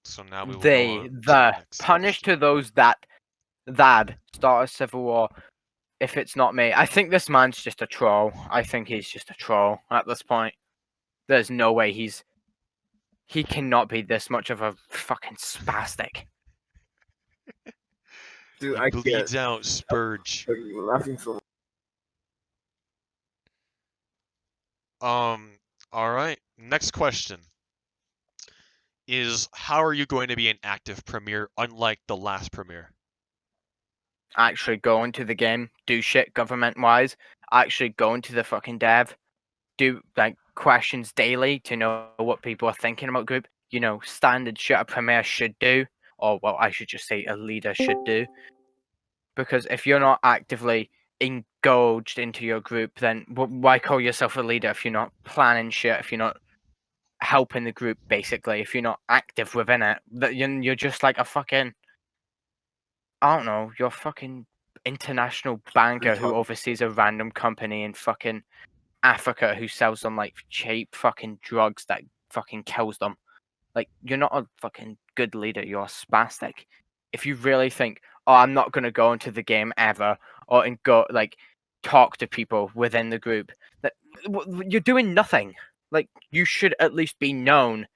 So now we will go on to the next punish to those that start a civil war. If it's not me, I think this man's just a troll. I think he's just a troll at this point. There's no way he cannot be this much of a fucking spastic. Dude, he bleeds out, Spurge. Laughing so. Alright, next question. is how are you going to be an active premier unlike the last premier? Actually go into the game, do shit government-wise, actually go into the fucking dev, do like questions daily to know what people are thinking about group. You know, standard shit a premier should do, or well, I should just say a leader should do. Because if you're not actively engaged into your group, then why call yourself a leader if you're not planning shit, if you're not helping the group, basically, if you're not active within it? That you're just like a fucking, I don't know, you're a fucking international banker who oversees a random company in fucking Africa who sells them like cheap fucking drugs that fucking kills them. Like, you're not a fucking good leader, you're a spastic. If you really think, oh, I'm not gonna go into the game ever, or and go like talk to people within the group, that you're doing nothing. Like, you should at least be known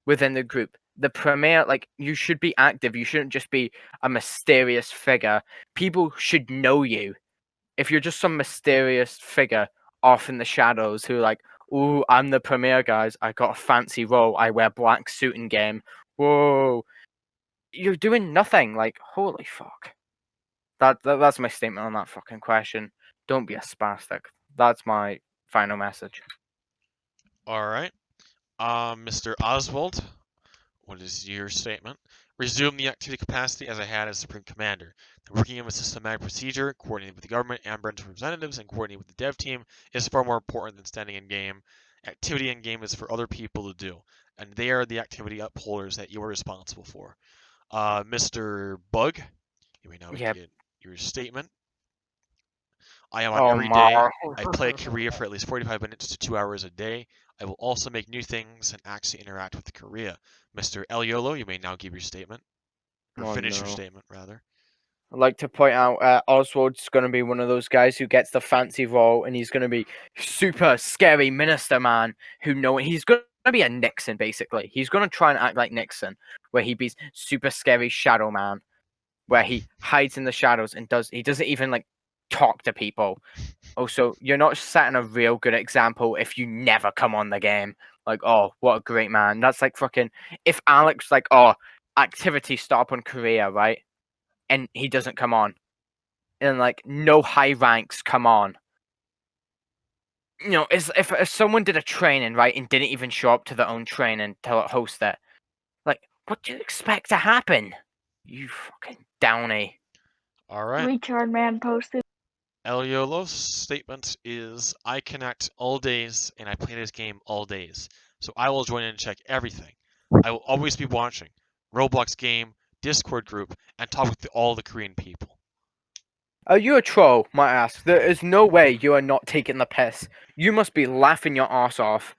within the group. The premier, like, you should be active. You shouldn't just be a mysterious figure. People should know you. If you're just some mysterious figure off in the shadows who like, ooh, I'm the premier, guys. I got a fancy role. I wear black suit in game. Whoa, you're doing nothing. Like, holy fuck. That's my statement on that fucking question. Don't be a spastic. That's my final message. All right. Mr. Oswald, what is your statement? Resume the activity capacity as I had as Supreme Commander. The working of a systematic procedure, coordinating with the government and branch representatives, and coordinating with the dev team is far more important than standing in game. Activity in game is for other people to do, and they are the activity upholders that you are responsible for. Mr. Bug, you may now get your statement. I am on every day. I play Korea for at least 45 minutes to 2 hours a day. I will also make new things and actually interact with Korea. Mr. Eliolo, you may now give your statement. Or finish your statement, rather. I'd like to point out Oswald's going to be one of those guys who gets the fancy role, and he's going to be super scary minister man he's going to be a Nixon, basically. He's going to try and act like Nixon, where he be super scary shadow man, where he hides in the shadows and he doesn't even like talk to people. Also, you're not setting a real good example if you never come on the game. Like, oh, what a great man. That's like fucking, if Alex like, oh, activity stop on Korea, right? And he doesn't come on. And like no high ranks come on. You know, if someone did a training, right, and didn't even show up to their own training to host it, like, what do you expect to happen? You fucking downy. All right. Retard man posted. Eliolo's statement is, I connect all days and I play this game all days. So I will join in and check everything. I will always be watching. Roblox game, Discord group, and talk with all the Korean people. Are you a troll, might I ask? There is no way you are not taking the piss. You must be laughing your ass off.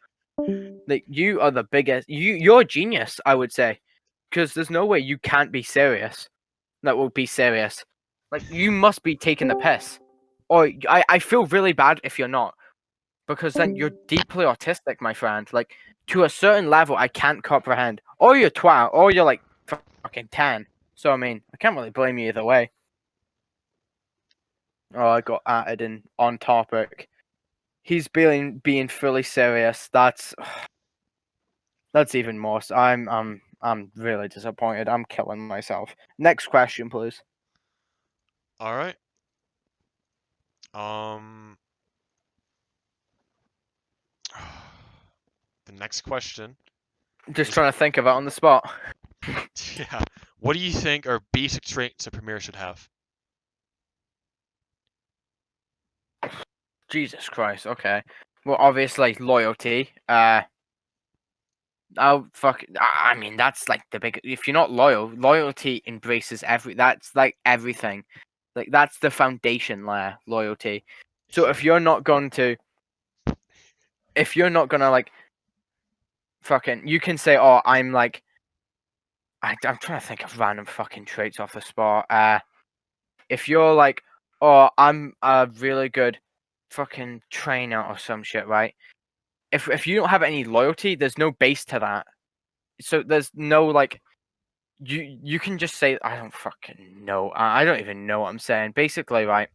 Like, you are the biggest. You're a genius, I would say. Because there's no way you can't be serious. That will be serious. Like, you must be taking the piss. Or I feel really bad if you're not. Because then you're deeply autistic, my friend. Like, to a certain level, I can't comprehend. Or you're 12, or you're like fucking 10. So, I mean, I can't really blame you either way. Oh, I got added in on topic. He's being fully serious. That's even more. I'm really disappointed. I'm killing myself. Next question, please. All right. The next question. Just trying to think of it on the spot. Yeah. What do you think are basic traits a premier should have? Jesus Christ. Okay. Well, obviously loyalty. Oh fuck. I mean, that's like the big. If you're not loyal, loyalty embraces That's like everything. Like, that's the foundation layer. Loyalty. So if you're not going to, like, fucking, you can say, oh, I'm like, I'm trying to think of random fucking traits off the spot. If you're like, oh, I'm a really good fucking trainer or some shit, right? If you don't have any loyalty, there's no base to that. So there's no like, you can just say, I don't fucking know. I don't even know what I'm saying. Basically, right?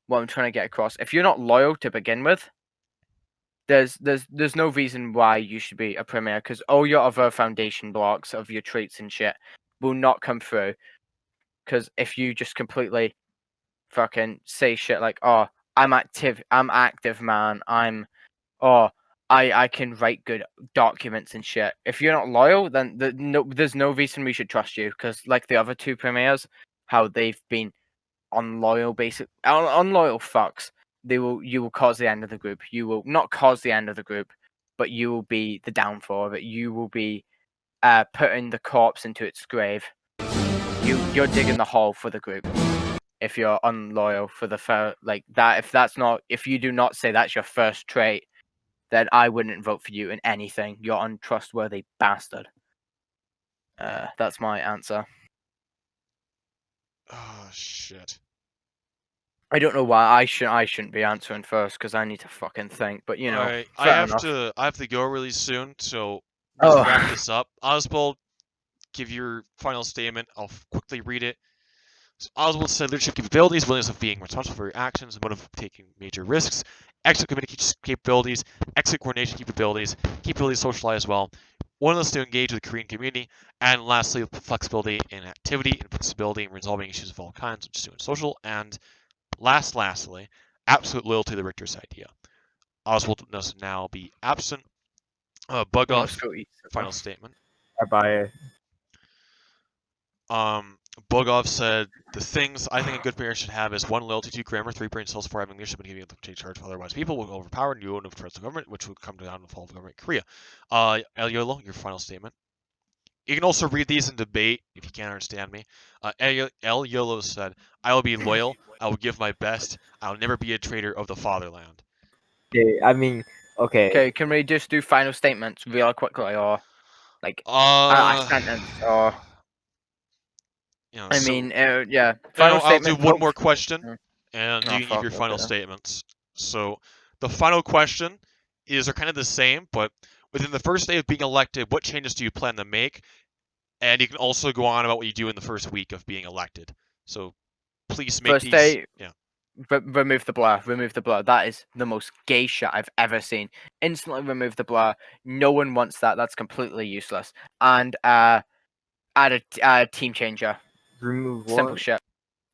What I'm trying to get across. If you're not loyal to begin with, there's no reason why you should be a premier because all your other foundation blocks of your traits and shit will not come through. Because if you just completely fucking say shit like, "Oh, I'm active, man. I can write good documents and shit." If you're not loyal, then there's no reason we should trust you. Because like the other two premiers, how they've been unloyal fucks. You will cause the end of the group. You will not cause the end of the group, but you will be the downfall of it. You will be putting the corpse into its grave. You're digging the hole for the group if you're unloyal for the like that. If you do not say that's your first trait, then I wouldn't vote for you in anything. You're untrustworthy bastard. That's my answer. Oh shit. I don't know why I shouldn't be answering first because I need to fucking think. But you know, Alright, fair I enough. have to go really soon, so let's Oh. wrap this up. Oswald, give your final statement. I'll quickly read it. So Oswald said leadership capabilities, willingness of being responsible for your actions, motive of taking major risks, excellent communication capabilities, excellent coordination capabilities, capability to socialize well, willingness to engage with the Korean community, and lastly, flexibility in activity and flexibility in resolving issues of all kinds, which is doing social, and lastly, absolute loyalty to the Richter's idea. Oswald must now be absent. Bug off. Final statement. Bye. Bogov said the things I think a good mayor should have is 1, loyalty, 2, grammar, 3, brain cells, 4, having leadership and giving them to take charge of otherwise people will overpower and you won't trust the government, which will come down to the fall of government in Korea. El Yolo, your final statement. You can also read these in debate if you can't understand me. El Yolo said, I will be loyal, I will give my best, I will never be a traitor of the fatherland. Okay, I mean, okay. Okay, can we just do final statements real quickly, or like a sentence, or? You know, I so, mean, yeah. Final I'll statement. do one more question, and Oh, you can give fuck, your final okay. statements. So, the final question are kind of the same, but within the first day of being elected, what changes do you plan to make? And you can also go on about what you do in the first week of being elected. So, please make First these. day, Yeah. remove the blur. Remove the blur. That is the most gay shit I've ever seen. Instantly remove the blur. No one wants that. That's completely useless. And add a team changer. Remove what? Simple shit.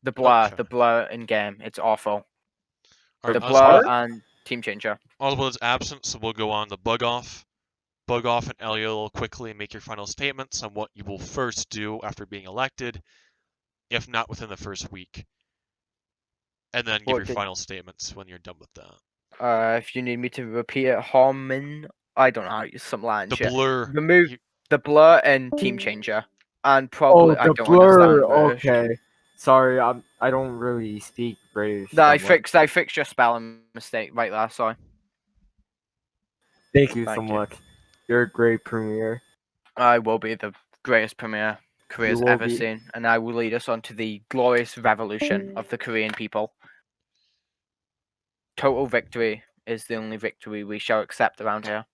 The blur. Okay. The blur in game. It's awful. All The right, blur and team changer. Oswald is absent, so we'll go on to Bug Off. Bug Off and Elio will quickly make your final statements on what you will first do after being elected, if not within the first week. And then give your final statements when you're done with that. If you need me to repeat it, Harmon, I don't know, some line The shit. blur. Remove the blur and team changer, and probably I the don't blur. understand British. Okay. Sorry, I don't really speak British. No, I somewhat. fixed your spelling mistake right there. Sorry. Thank you so Thank you. much. You're a great premier. I will be the greatest premier Korea's will ever be. seen, and I will lead us on to the glorious revolution of the Korean people. Total victory is the only victory we shall accept around here.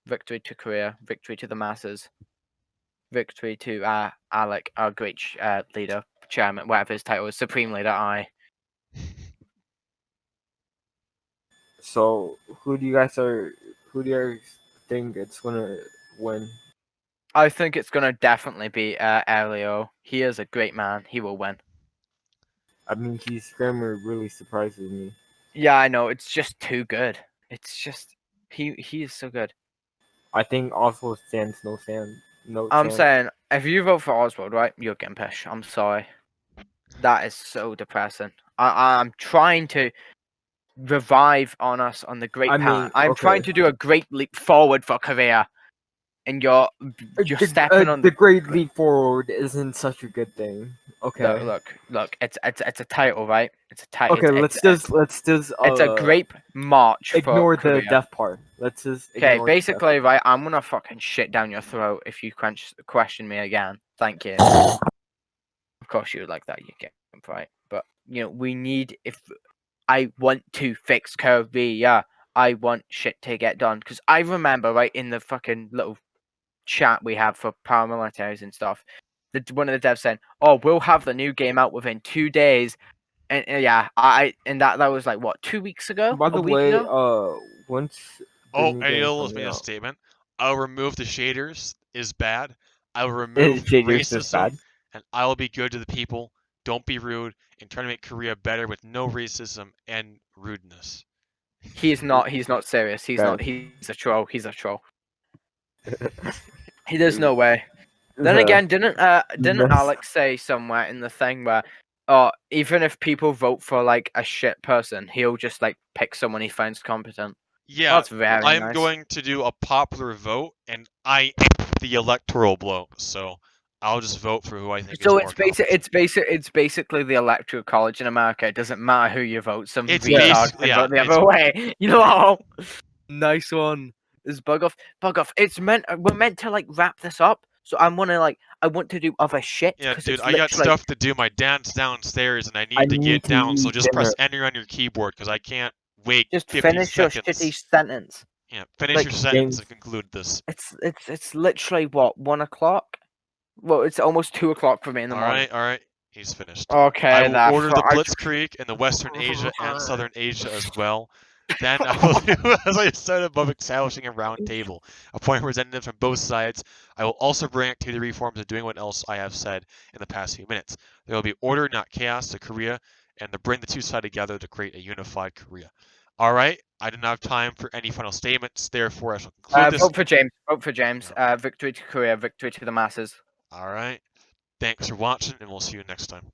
Victory to Korea, victory to the masses, victory to Alec, our great leader, chairman, whatever his title is, supreme leader. So who do you guys think it's gonna win? I think it's gonna definitely be Elio. He is a great man. He will win. I mean, his grammar really surprises me. Yeah, I know. It's just too good. It's just he is so good. I think Oswald stands no I'm chance. saying if you vote for Oswald, right, you're getting pish. I'm sorry. That is so depressing. I'm trying to revive on us on the great path. I'm trying to do a great leap forward for Korea, and you're stepping on the great leap forward isn't such a good thing. Okay. Look. It's a title, right? It's a title. Okay, let's just. It's a great march. Ignore for the Korea. death part. Let's just. Okay, basically, right. I'm gonna fucking shit down your throat if you question me again. Thank you. Of course, you would like that. You get right, but we need. If I want to fix Korea, I want shit to get done. Because I remember, right, in the fucking little chat we have for paramilitaries and stuff, one of the devs saying, "Oh, we'll have the new game out within 2 days." And yeah, that was like what, 2 weeks ago? By the way, once Oh, new and game you'll coming make a out. statement. I'll remove the shaders is bad. I will remove Shaders is racism, bad. and I will be good to the people. Don't be rude, and try to make Korea better with no racism and rudeness. He's not serious. He's Bad. not. He's a troll. He's a troll. There's no way. Then again, didn't Yes. Alex say somewhere in the thing where, even if people vote for like a shit person, he'll just like pick someone he finds competent. Yeah, That's very I'm nice. going to do a popular vote, and I am the electoral bloke, so I'll just vote for who I think So is more competent. it's basically the electoral college in America. It doesn't matter who you vote. Some It's retard basically- can vote the yeah, other way. You know. Nice one. Is bug off. Bug off. We're meant to like wrap this up. So I want to do other shit. Yeah, 'cause dude, it's I got literally- stuff to do. My dad's downstairs, and I need to get to down. So eat just press dinner. enter on your keyboard, because I can't wait Just 50 finish your seconds. shitty sentence. Yeah, finish like, your sentence James- and conclude this. It's literally what 1 o'clock. Well, it's almost 2 o'clock for me in the morning. All right, he's finished. Okay, I will that order fu- the I- Blitzkrieg in the Western Asia and Southern Asia as well. Then I will do, as I said above, establishing a round table, appointing representatives from both sides. I will also bring activity reforms and doing what else I have said in the past few minutes. There will be order, not chaos, to Korea, and to bring the two sides together to create a unified Korea. All right, I do not have time for any final statements. Therefore, I shall conclude this. Vote for James. Vote for James. Victory to Korea. Victory to the masses. All right, thanks for watching, and we'll see you next time.